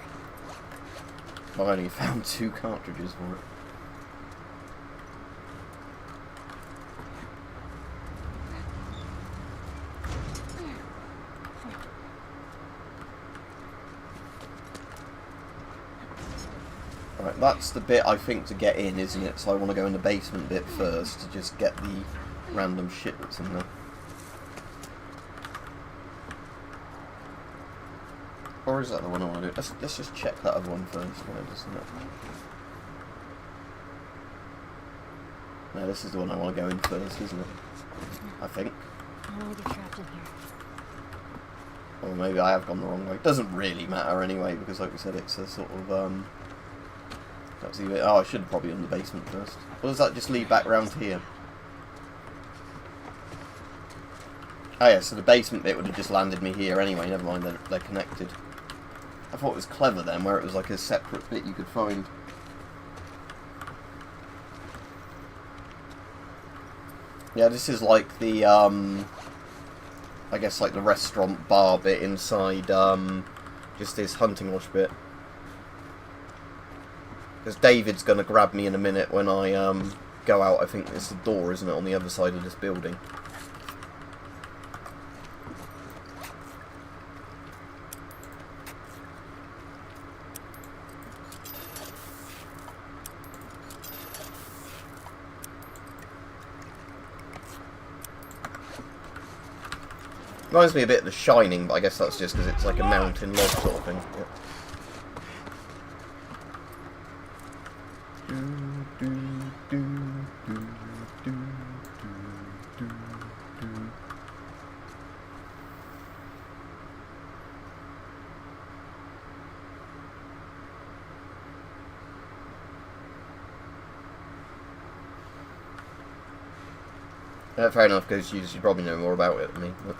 I've only found 2 cartridges for it. Right, that's the bit I think to get in, isn't it? So I want to go in the basement bit first to just get the random shit that's in there. Or is that the one I want to do? Let's just check that other one first. Where doesn't it? No, this is the one I want to go in first, isn't it? I think. I don't want to get trapped in here. Or maybe I have gone the wrong way. It doesn't really matter anyway, because like we said, it's a sort of, Let's see, oh, I should have probably done the basement first. Or does that just lead back round here? Oh yeah, so the basement bit would have just landed me here anyway, never mind, they're connected. I thought it was clever then, where it was like a separate bit you could find. Yeah, this is like the, I guess like the restaurant bar bit inside, just this hunting lodge bit. Because David's going to grab me in a minute when I, go out. I think it's the door, isn't it, on the other side of this building. Reminds me a bit of The Shining, but I guess that's just because it's like a mountain log sort of thing. Yep. Fair enough, because you probably know more about it than me. But.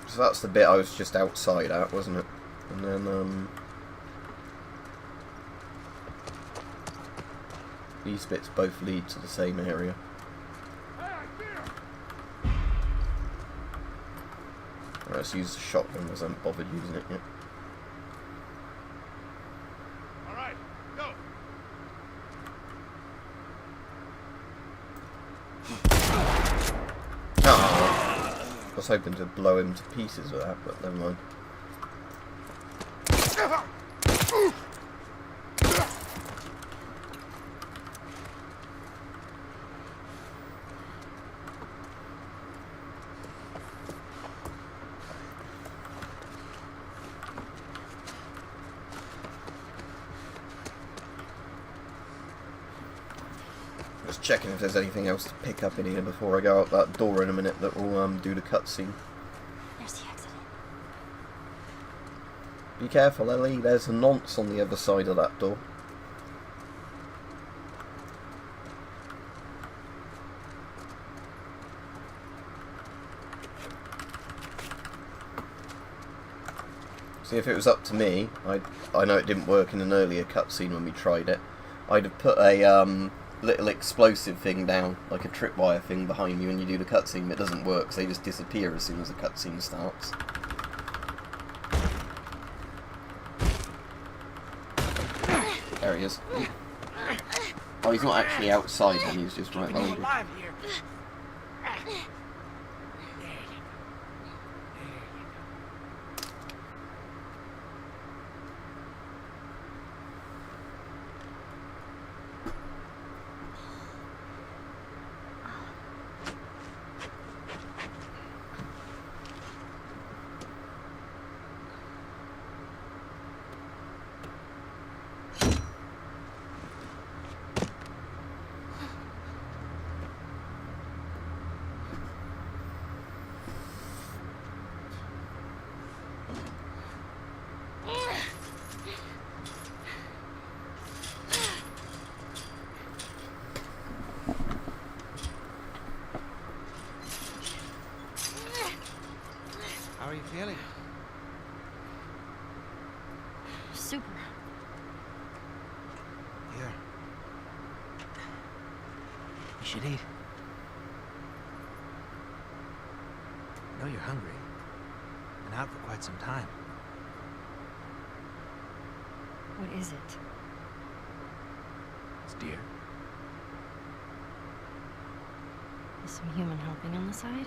So that's the bit I was just outside at, wasn't it? And then, these bits both lead to the same area. Alright, let's use the shotgun because I haven't bothered using it yet. Alright, go! I was hoping to blow him to pieces with that, but never mind. Just checking if there's anything else to pick up in here before I go out that door in a minute that will do the cutscene. There's the exit. Be careful, Ellie, there's a nonce on the other side of that door. See, if it was up to me, I know it didn't work in an earlier cutscene when we tried it, I'd have put a little explosive thing down, like a tripwire thing behind you when you do the cutscene. It doesn't work, so they just disappear as soon as the cutscene starts. There he is. Oh, he's not actually outside then, he's just right behind you. Alive here. How are you feeling? Super. Here. You should eat. I know you're hungry. Been out for quite some time. What is it? It's deer. Is some human helping on the side?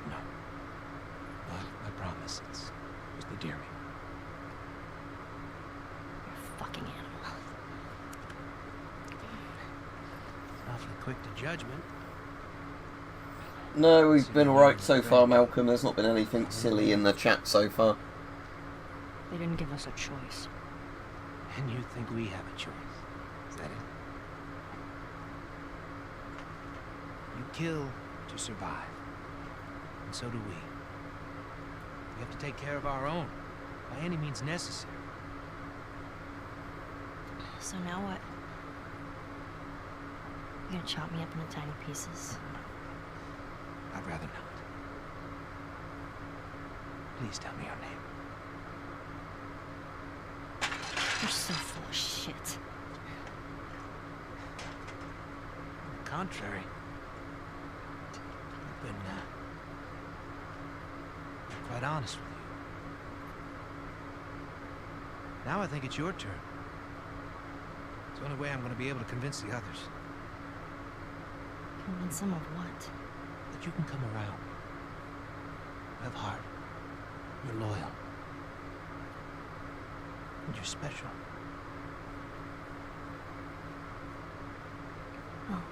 No. But I promise it's the deer meat. You're a fucking animal. quick to judgment. No, we've been alright so far, Malcolm. There's not been anything silly in the chat so far. They didn't give us a choice. And you think we have a choice? Is that it? You kill to survive. And so do we. We have to take care of our own, by any means necessary. So now what? You gonna chop me up into tiny pieces? I'd rather not. Please tell me your name. You're so full of shit. On the contrary, I've been quite honest with you. Now I think it's your turn. It's the only way I'm going to be able to convince the others Convince them of what? that you can come around. You have heart. You're loyal. And you're special. Oh.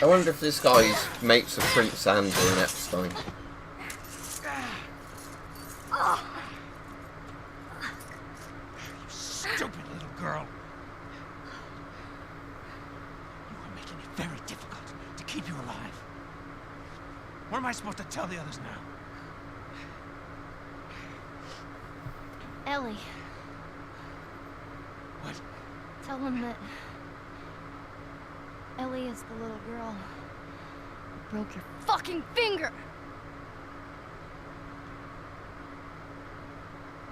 I wonder if this guy's mates of Prince Andrew and Epstein. You stupid little girl. You are making it very difficult to keep you alive. What am I supposed to tell the others now? Ellie, What? tell them that Ellie is the little girl who broke your fucking finger!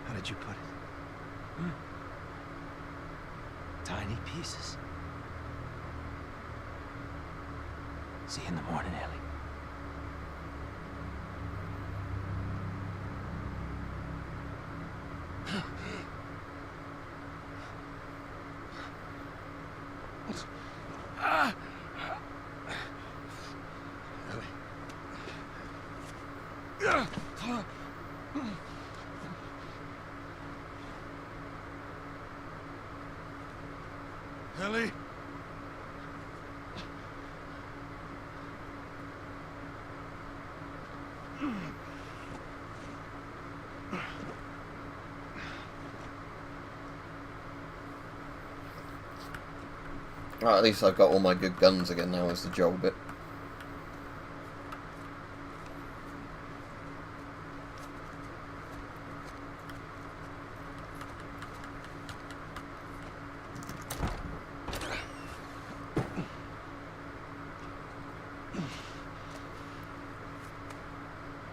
How did you put it? Tiny pieces. See you in the morning, Ellie. Ellie? Right, at least I've got all my good guns again now as the Joel bit.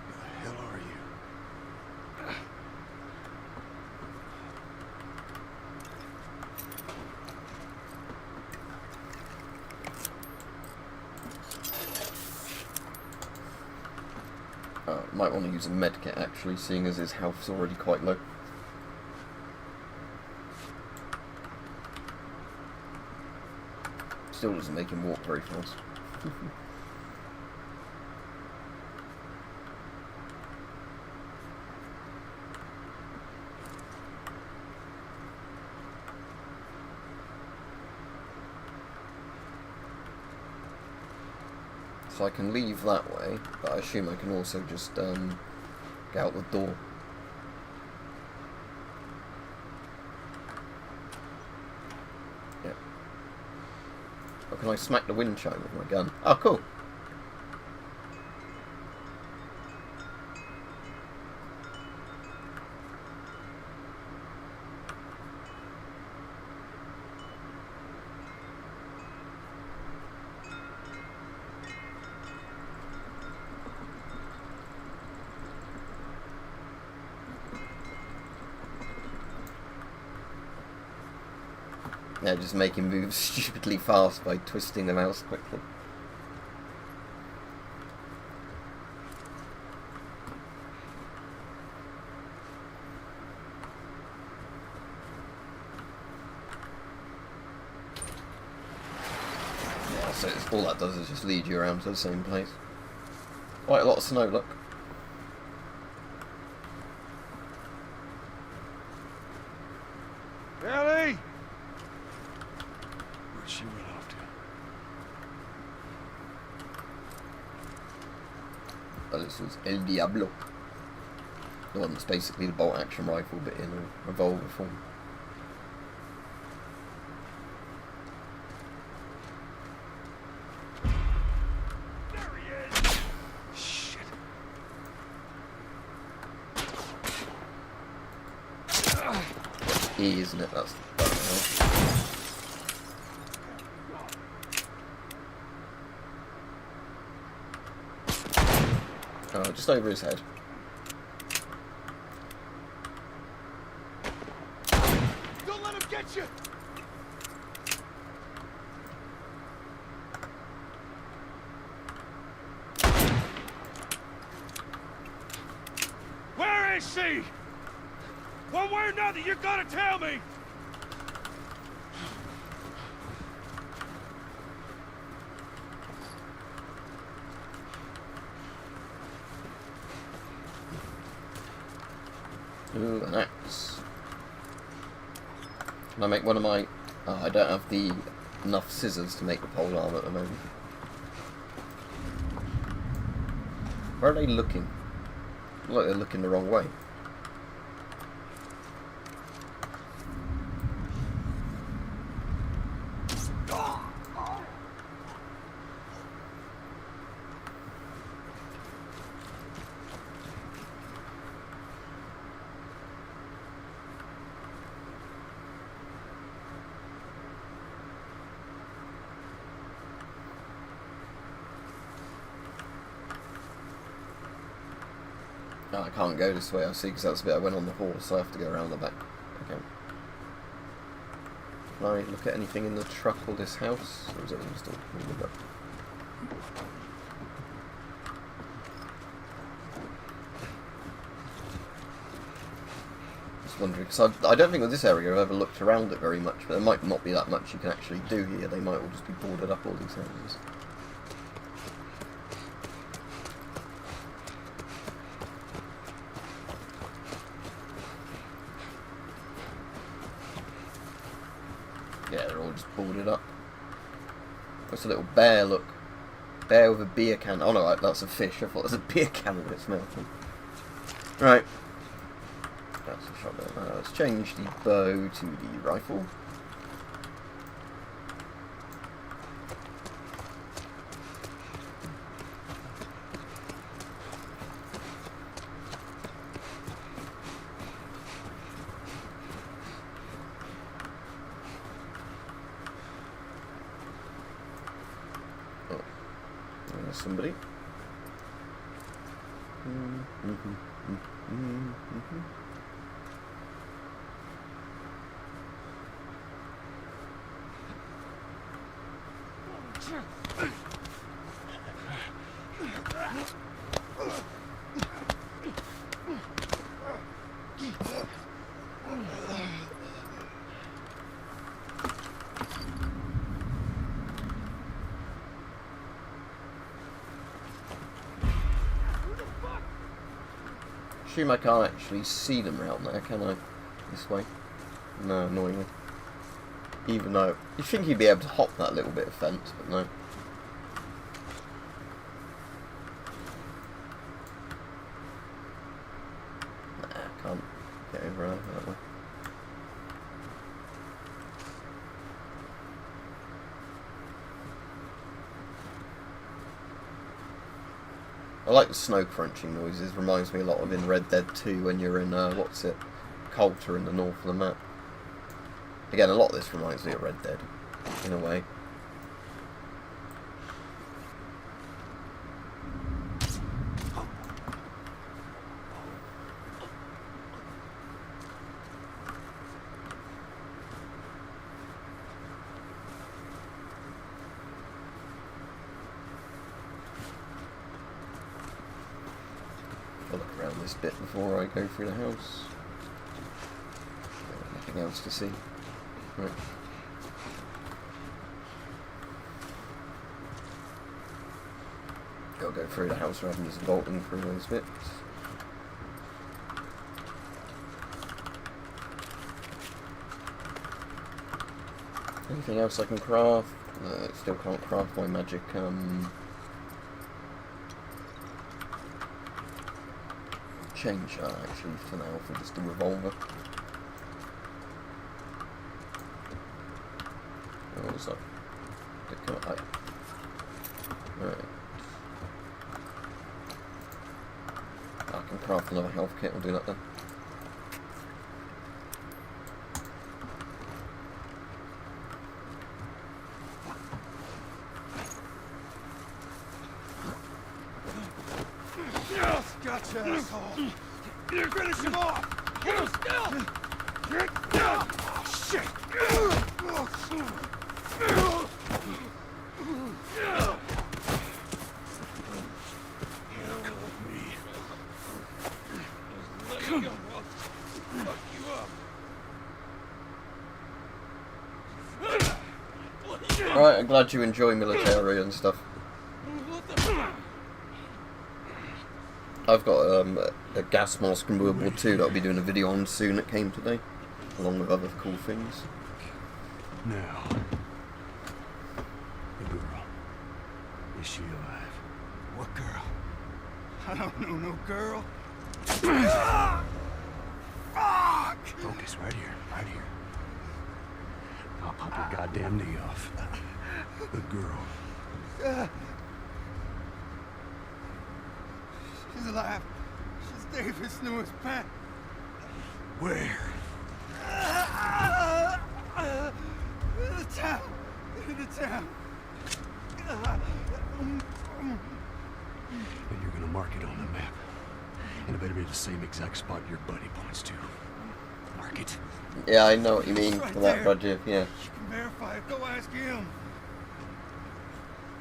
The hell are you? Might want to use a medkit actually, seeing as his health's already quite low. Still doesn't make him walk very fast. So I can leave that way, but I assume I can also just get out the door. Yeah. Or can I smack the wind chime with my gun? Oh, cool. Yeah, just make him move stupidly fast by twisting the mouse quickly. Yeah, so all that does is just lead you around to the same place. Quite a lot of snow, look. Ellie! Where'd she run off to? Well, this was El Diablo. The one that's basically the bolt action rifle, but in a revolver form. There he is! Shit. E, isn't it? That's the button. Oh, just over his head. Don't let him get you! Where is she? One way or another, you gotta tell me! Ooh, an axe. Can I make one of my... Oh, I don't have the enough scissors to make the pole arm at the moment. Where are they looking? Look like they're looking the wrong way. No, I can't go this way, I see, because that's the bit I went on the horse, so I have to go around the back. Okay. Can I look at anything in the truck or this house? Or is everything still moving up? Just wondering, because I don't think with this area I've ever looked around it very much, but there might not be that much you can actually do here. They might all just be boarded up, all these houses. Yeah, they're all just boarded up. That's a little bear, look. Bear with a beer can. Oh no, that's a fish. I thought it was a beer can in its mouth. Right. That's a shotgun. Let's change the bow to the rifle. Somebody. Assume I can't actually see them around there, can I? This way? No, annoyingly. Even though you'd think you'd be able to hop that little bit of fence, but no. Nah, can't get over that way. I like the snow crunching noises. Reminds me a lot of in Red Dead 2 when you're in, what's it, Coulter in the north of the map. Again, a lot of this reminds me of Red Dead, in a way. I'll look around this bit before I go through the house. Nothing else to see. Right. Gotta go through the house rather than just bolting through those bits. Anything else I can craft? Still can't craft my magic, change that actually for now for just a revolver. What was that? Did it come up? Right. I can craft another health kit, we'll do that then. Gotcha, asshole. Finish him off. Hold still. Oh, shit. Alright, I'm glad you enjoy military and stuff. I've got a gas mask from World War II that I'll be doing a video on soon that came today, along with other cool things. Now, the girl. Is she alive? What girl? I don't know no girl. Fuck! Focus right here, right here. I'll pop your goddamn knee off. The girl. She's alive. She's David's newest pet. Where? In the town. In the town. And you're gonna mark it on the map. And it better be the same exact spot your buddy points to. Mark it. Yeah, I know what you mean Right for that, there. Roger, yeah. You can verify it. Go ask him.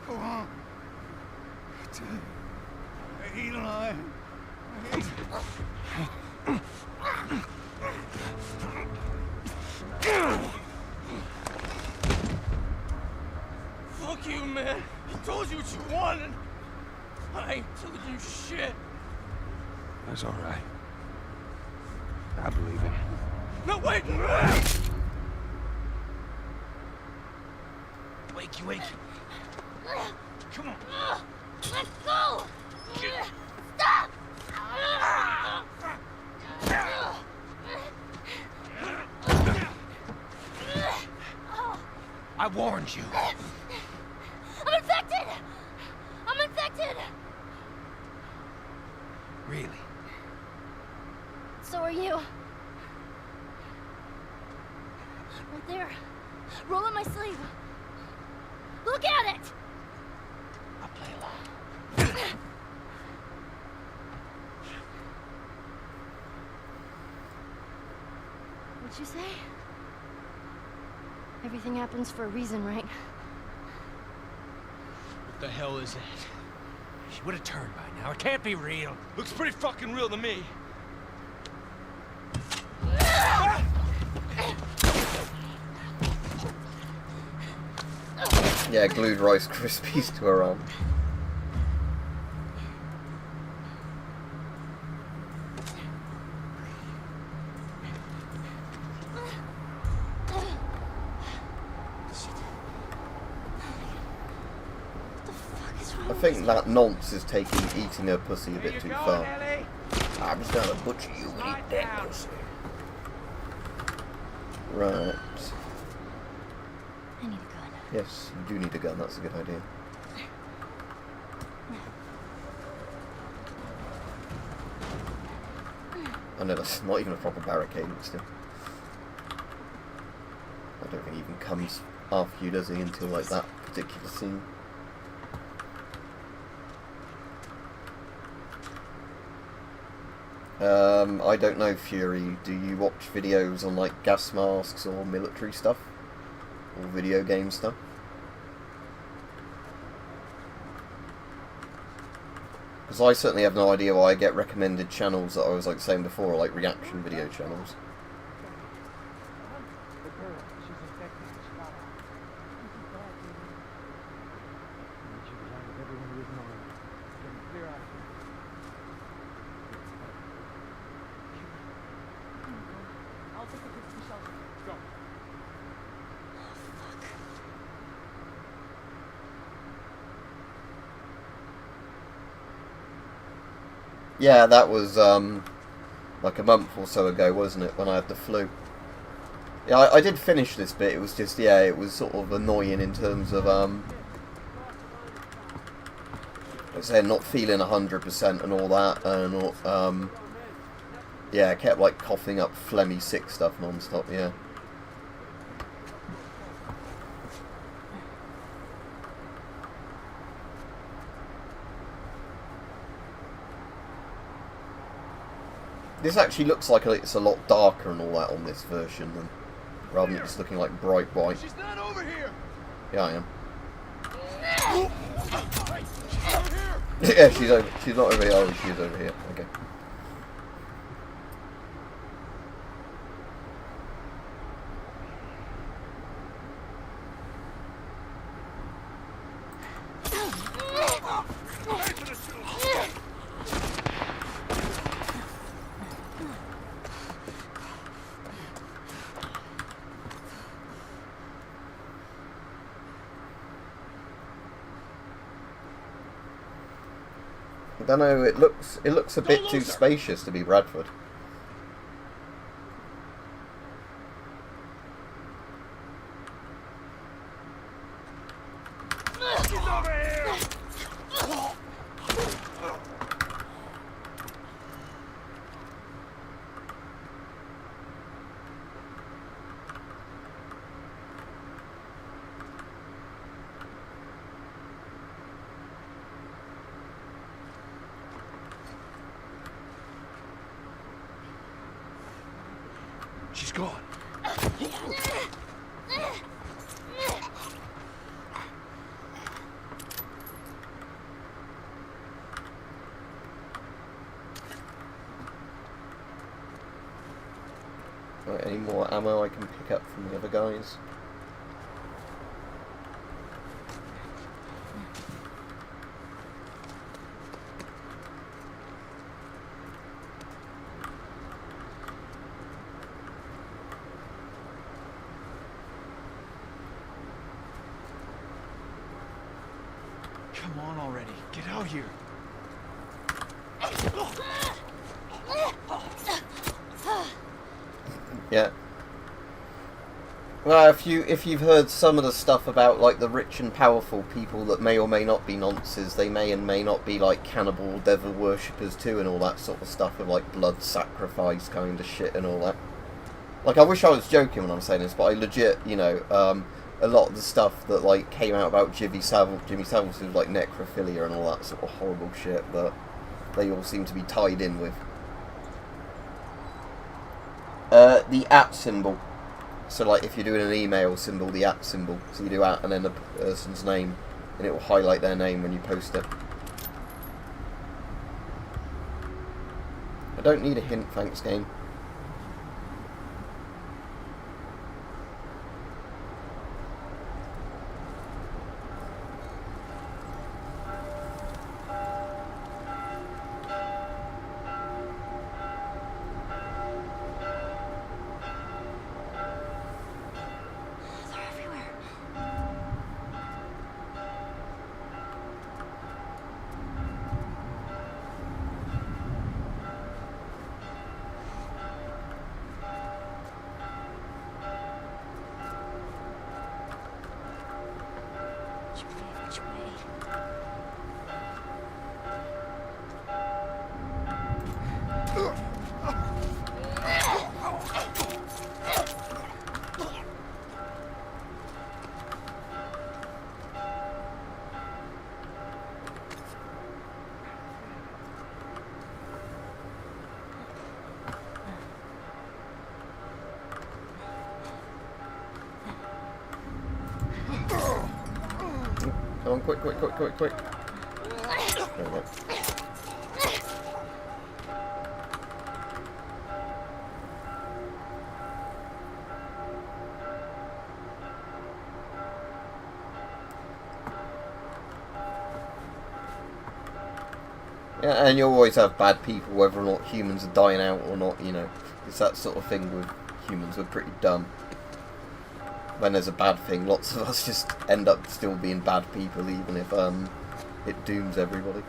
Go on. I ain't lying. I ain't... Fuck you, man. I told you what you wanted. I ain't told you shit. That's all right. I believe it. No, wait! Wakey, wakey. Come on. Let's go! Stop! I warned you. I'm infected! I'm infected! Really? So are you. Right there. Roll up my sleeve. Look at it! I'll play along. What'd you say? Everything happens for a reason, right? What the hell is that? She would have turned by now. It can't be real. Looks pretty fucking real to me. Yeah, glued Rice Krispies to her arm. I think that nonce is taking eating her pussy a bit too far. I'm just gonna butcher you and eat that pussy. Right. I need a gun. Yes, you do need a gun, that's a good idea. I know that's not even a proper barricade, but still. I don't think he even comes after you, does he, until like that particular scene. I don't know, Fury, do you watch videos on like gas masks or military stuff? Or video game stuff? Because I certainly have no idea why I get recommended channels that I was like saying before, like reaction video channels. figure out. I'll take the kids to the shelter. Let's go. Yeah, that was like a month or so ago, wasn't it, when I had the flu? Yeah, I did finish this bit. It was just, yeah, it was sort of annoying in terms of let's say not feeling 100% and all that, and yeah, I kept like coughing up phlegmy sick stuff non-stop. Yeah. This actually looks like it's a lot darker and all that on this version than rather than just looking like bright white. She's not over here. Yeah, I am. Hey, she's over here. Yeah, she's over. She's not over here. Oh, she is over here. Okay. I don't know. It looks a bit too spacious to be Bradford. She's over here. She's gone. Right, any more ammo I can pick up from the other guys? Come on already. Get out here. Yeah. Well, if you've heard some of the stuff about like the rich and powerful people that may or may not be nonces, they may and may not be like cannibal devil worshippers too, and all that sort of stuff with like blood sacrifice kind of shit and all that. Like, I wish I was joking when I'm saying this, but I legit, you know, a lot of the stuff that like came out about Jimmy Savile was like necrophilia and all that sort of horrible shit that they all seem to be tied in with. The @ symbol. So like if you're doing an email symbol, the @ symbol. So you do @ and then the person's name, and it will highlight their name when you post it. I don't need a hint, thanks, game. They're everywhere. Which way? Come on, quick. There we go. Yeah, and you always have bad people, whether or not humans are dying out or not, you know. It's that sort of thing with humans. We're pretty dumb. When there's a bad thing, lots of us just end up still being bad people, even if it dooms everybody.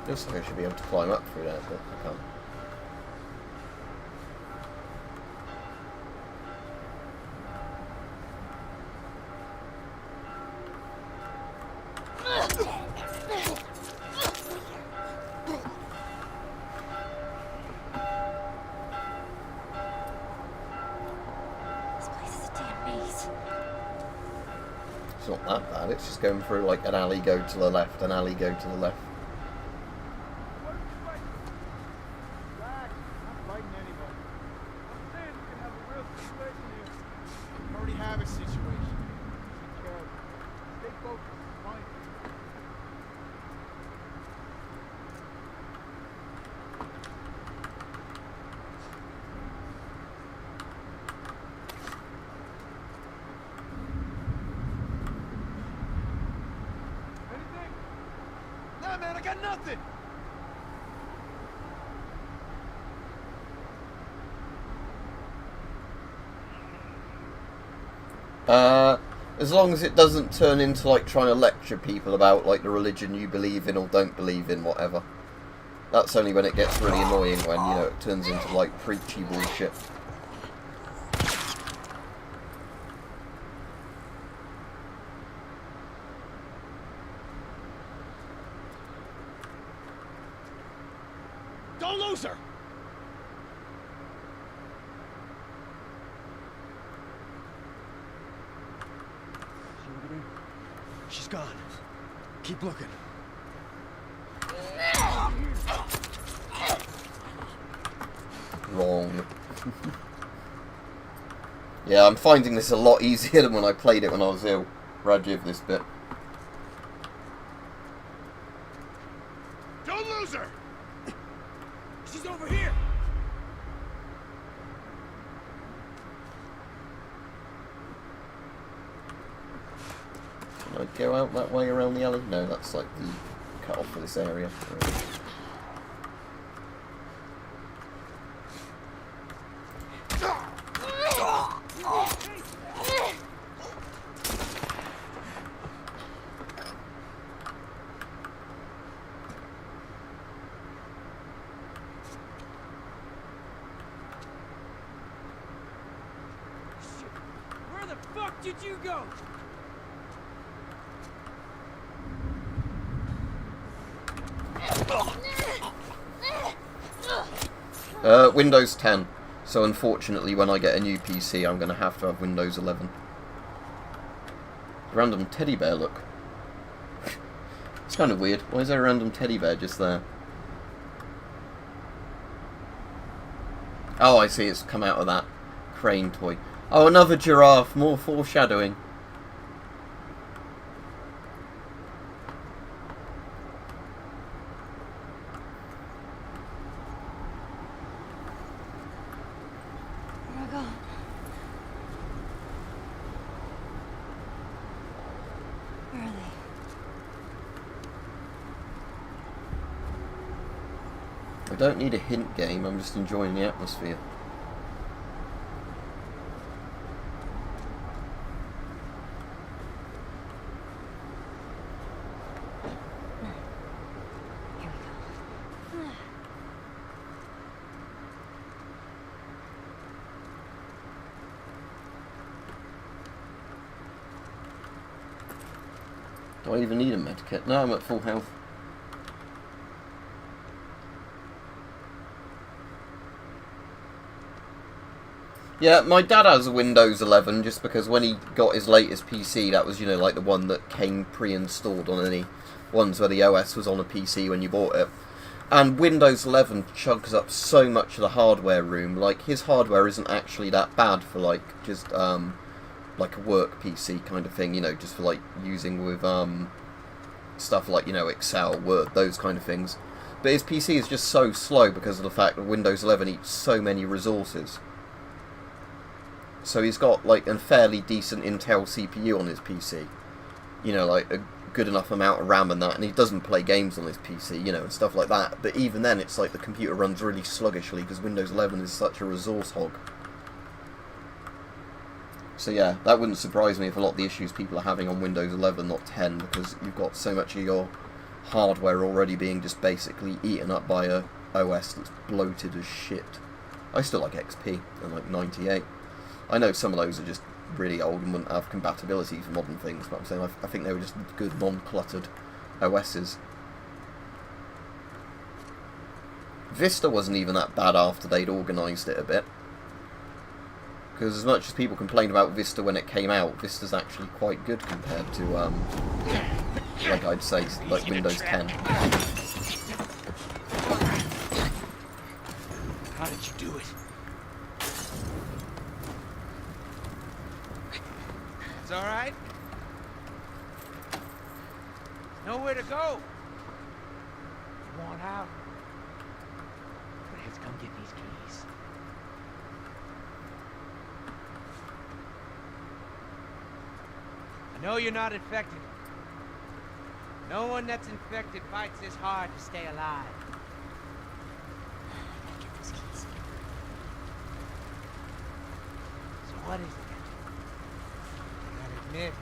Looks like I should be able to climb up through that, but I can't. This place is a damn maze. It's not that bad, it's just going through like an alley, go to the left, an alley, go to the left. Nah, man, I got nothing. As long as it doesn't turn into like trying to lecture people about like the religion you believe in or don't believe in, whatever. That's only when it gets really annoying, when, you know, it turns into like preachy bullshit. Don't lose her! She's gone. Keep looking. Wrong. Yeah, I'm finding this a lot easier than when I played it when I was ill. Rajiv, this bit. Don't lose her! She's over here! Can I go out that way around the alley? No, that's like the cut off for this area. Where the fuck did you go? Windows 10. So unfortunately, when I get a new PC, I'm going to have Windows 11. Random teddy bear look. It's kind of weird. Why is there a random teddy bear just there? Oh, I see. It's come out of that crane toy. Oh, another giraffe. More foreshadowing. Where am I going? Where are they? I don't need a hint game. I'm just enjoying the atmosphere. Here we go. Do I even need a medkit? No, I'm at full health. Yeah, my dad has a Windows 11 just because when he got his latest PC, that was, you know, like the one that came pre-installed on any ones where the OS was on a PC when you bought it. And Windows 11 chugs up so much of the hardware room. Like, his hardware isn't actually that bad for, like, just, like a work PC kind of thing, you know, just for, like, using with, stuff like, you know, Excel, Word, those kind of things. But his PC is just so slow because of the fact that Windows 11 eats so many resources. So he's got like a fairly decent Intel CPU on his PC. You know, like a good enough amount of RAM and that, and he doesn't play games on his PC, you know, and stuff like that. But even then, it's like the computer runs really sluggishly because Windows 11 is such a resource hog. So yeah, that wouldn't surprise me if a lot of the issues people are having on Windows 11, not 10, because you've got so much of your hardware already being just basically eaten up by a OS that's bloated as shit. I still like XP and like 98. I know some of those are just really old and wouldn't have compatibility for modern things, but I'm saying I think they were just good non-cluttered OSs. Vista wasn't even that bad after they'd organised it a bit. Because as much as people complained about Vista when it came out, Vista's actually quite good compared to, like I'd say, like Windows 10. How did you do it? It's all right. Nowhere to go. You want out? Let's come get these keys. I know you're not infected. No one that's infected fights this hard to stay alive. Get those keys. So what is it? I gotta admit,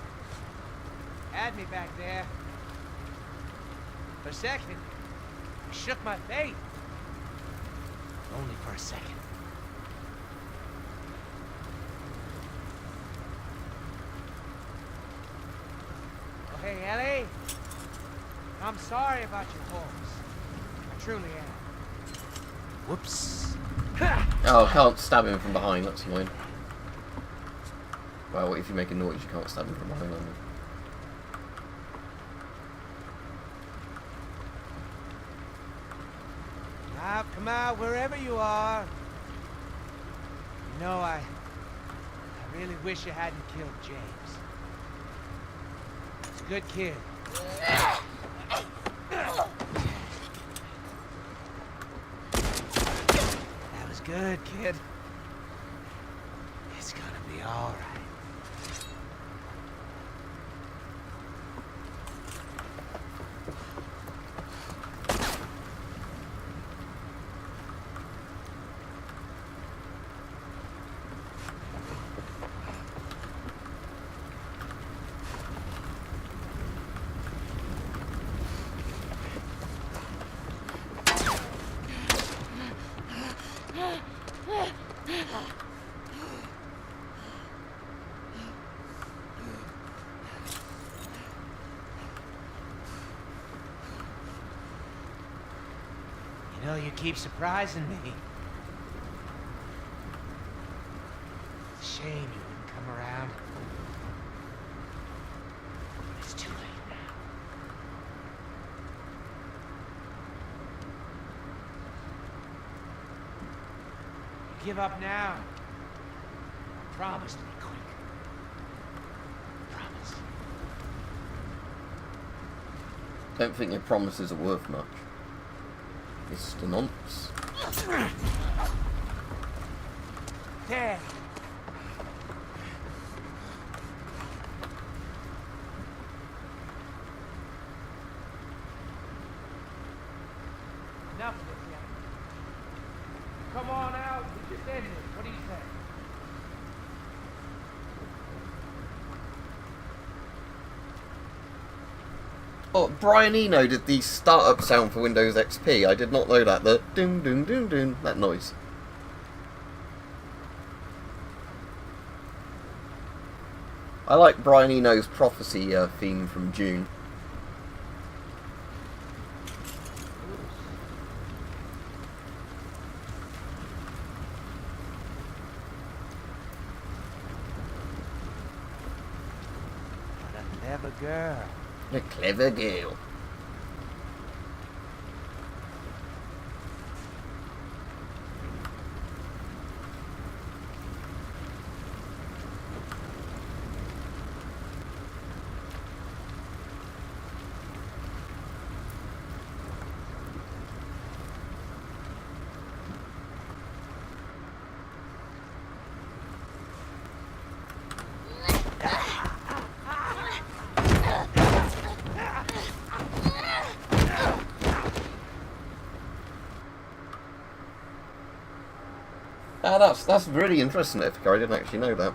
had me back there. For a second, I shook my faith. Only for a second. Oh, hey, Ellie. I'm sorry about your corpse. I truly am. Whoops. Oh, I can't stab him from behind, that's annoying. Well, if you make a noise, you can't stab him from behind, on them. Come out, wherever you are. You know, I really wish you hadn't killed James. He's a good kid. That was good, kid. It's gonna be all right. You know, you keep surprising me. It's a shame you wouldn't come around. But it's too late now. You give up now. I promise to be quick. Promise. Don't think your promises are worth much. Mr. Nonce. There. Enough of this, yeah. Come on out. We just ended. What do you say? Oh, Brian Eno did the startup sound for Windows XP. I did not know that. The doom doom doom doom, that noise. I like Brian Eno's Prophecy theme from June. What a clever girl. A clever girl. That's really interesting, Ithaca. I didn't actually know that.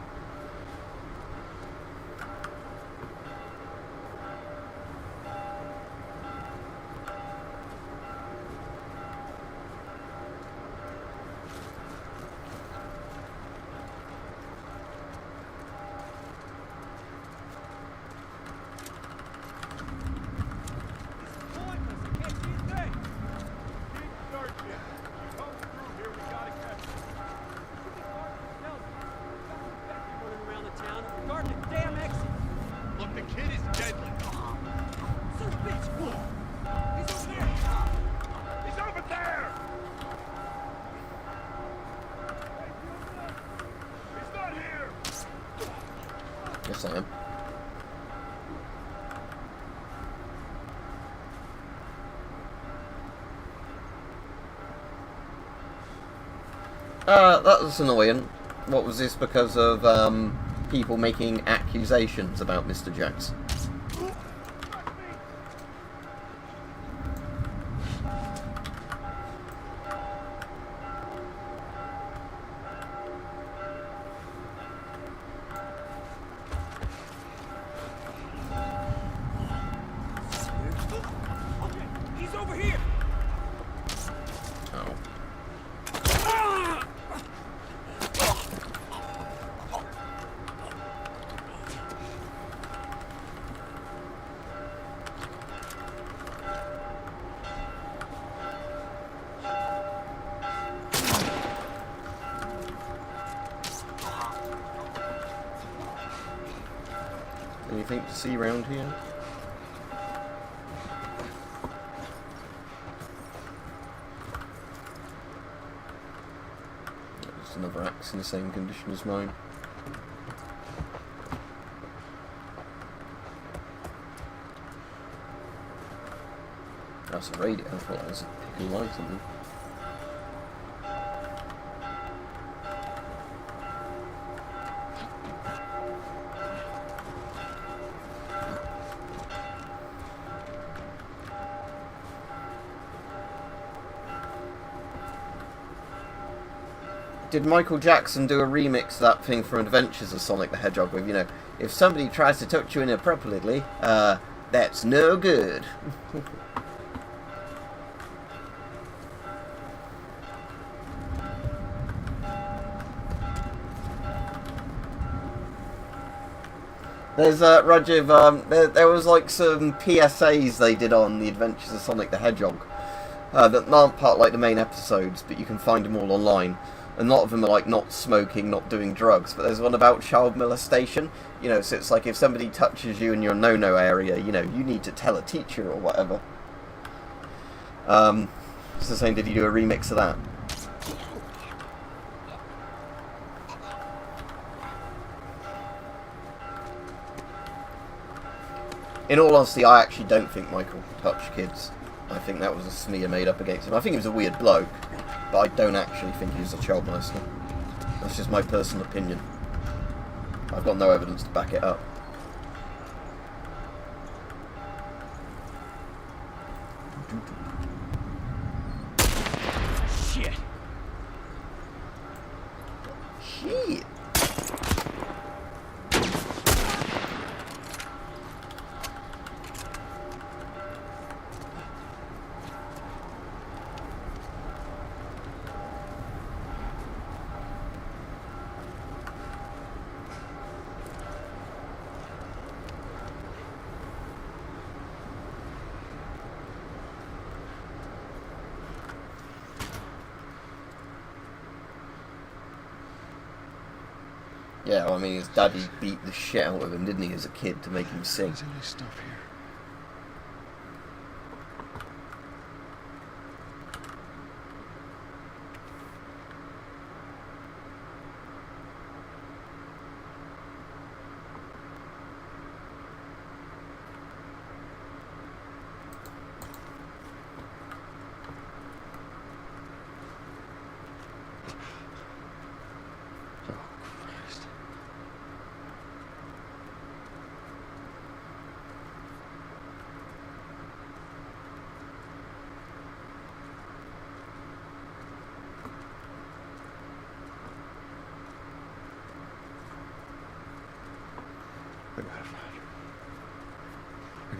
Look, the kid is deadly. He's over there! He's not here! Yes, I am. That was annoying. What was this because of people making accusations about Mr. Jackson? He's over here. Oh. Anything to see around here? There's another axe in the same condition as mine. That's a radio. I thought that was a pick of light on me. Did Michael Jackson do a remix of that thing from Adventures of Sonic the Hedgehog with, you know, if somebody tries to touch you inappropriately, that's no good. There's Rajiv, there was like some PSAs they did on the Adventures of Sonic the Hedgehog that aren't part like the main episodes, but you can find them all online. And a lot of them are like not smoking, not doing drugs, but there's one about child molestation, you know, so it's like if somebody touches you in your no-no area, you know, you need to tell a teacher or whatever. So saying, did you do a remix of that? In all honesty, I actually don't think Michael touched kids. I think that was a smear made up against him. I think he was a weird bloke, but I don't actually think he was a child molester. That's just my personal opinion. I've got no evidence to back it up. Shit. Shit. Yeah, well, I mean, his daddy beat the shit out of him, didn't he, as a kid, to make him sing. There's any stuff here.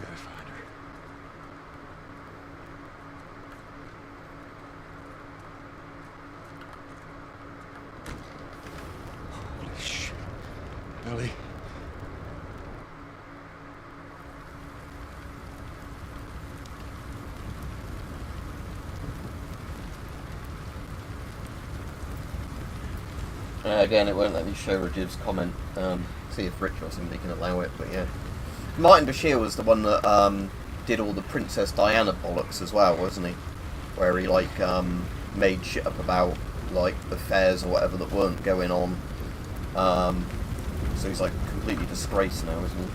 gotta find her. Holy shit. Ellie. Again, it won't let me show Rajiv's comment. See if Rich or somebody can allow it, but yeah. Martin Bashir was the one that did all the Princess Diana bollocks as well, wasn't he? Where he like made shit up about like affairs or whatever that weren't going on. So he's like completely disgraced now, isn't he?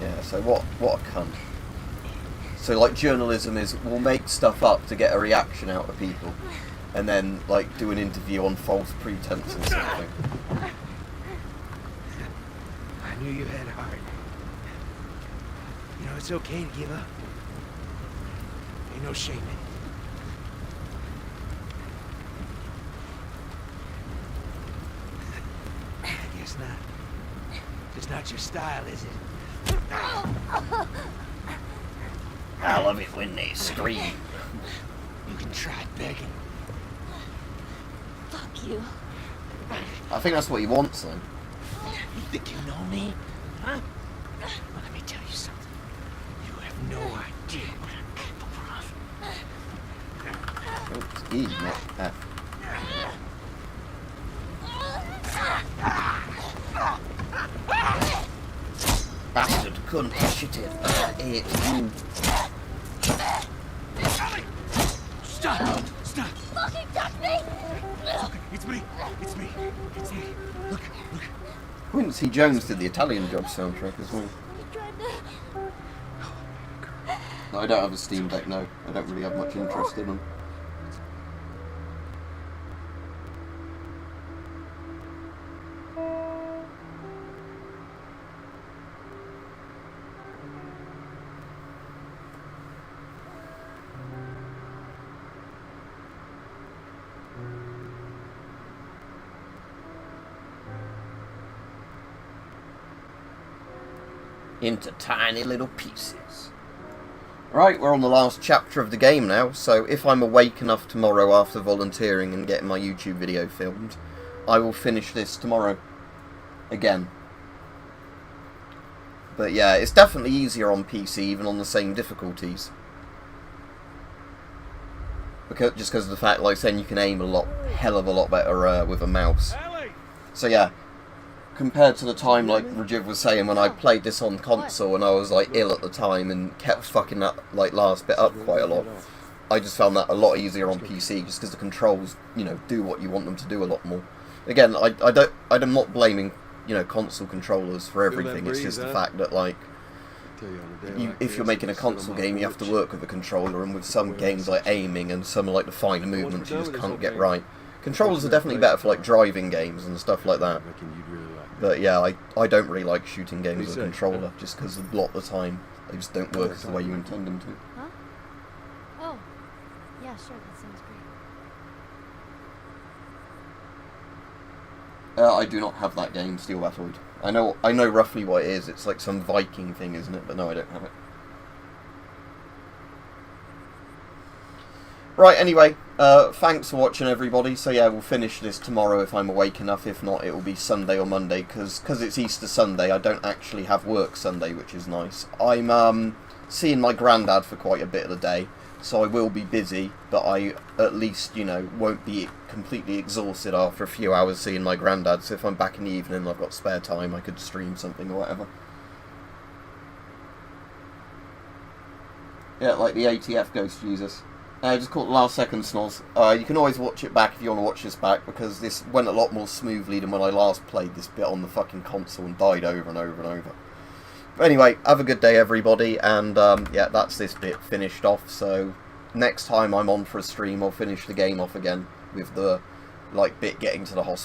Yeah. So what a cunt. So like journalism is we'll make stuff up to get a reaction out of people, and then like do an interview on false pretense or something. I knew you had heart. You know, it's okay to give up. Ain't no shame in it. I guess not. It's not your style, is it? I love it when they scream. You can try begging. Fuck you. I think that's what he wants then. You think you know me? Huh? Well, let me tell you something. You have no idea what I'm capable of. Oh, it's E, not F. Bastard cunt, shithead. I hate you. Stop! Stop! Fucking touch me! It's me! It's me! It's me! Look! Look! Quincy Jones did the Italian Job soundtrack as well. You tried to... No, I don't have a Steam Deck, no. I don't really have much interest in them. Into tiny little pieces. Right, we're on the last chapter of the game now, so if I'm awake enough tomorrow after volunteering and getting my YouTube video filmed, I will finish this tomorrow. Again. But yeah, it's definitely easier on PC, even on the same difficulties. Just because of the fact, like saying, you can aim hell of a lot better with a mouse. So yeah. Compared to the time, like Rajiv was saying, when I played this on console and I was like ill at the time and kept fucking that like last bit up quite a lot, I just found that a lot easier on PC just because the controls, you know, do what you want them to do a lot more. Again, I'm not blaming, you know, console controllers for everything. It's just the fact that like, if you're making a console game, you have to work with a controller, and with some games like aiming and some like the finer movements, you just can't get right. Controllers are definitely better for like driving games and stuff like that. But yeah, I don't really like shooting games with a controller, just because a lot of the time they just don't work the way you intend them to. Huh? Oh. Yeah, sure, that sounds great. I do not have that game, Steel Battlefield. I know roughly what it is. It's like some Viking thing, isn't it? But no, I don't have it. Right, anyway, thanks for watching, everybody. So yeah, we'll finish this tomorrow if I'm awake enough. If not, it will be Sunday or Monday, because it's Easter Sunday. I don't actually have work Sunday, which is nice. I'm seeing my granddad for quite a bit of the day, so I will be busy, but I at least, you know, won't be completely exhausted after a few hours seeing my granddad. So if I'm back in the evening and I've got spare time, I could stream something or whatever. Yeah, like the ATF Ghost Jesus. Just caught the last second snores. You can always watch it back if you want to watch this back, because this went a lot more smoothly than when I last played this bit on the fucking console and died over and over and over. But anyway, have a good day, everybody, and yeah, that's this bit finished off. So next time I'm on for a stream, I'll finish the game off again with the like bit getting to the hospital.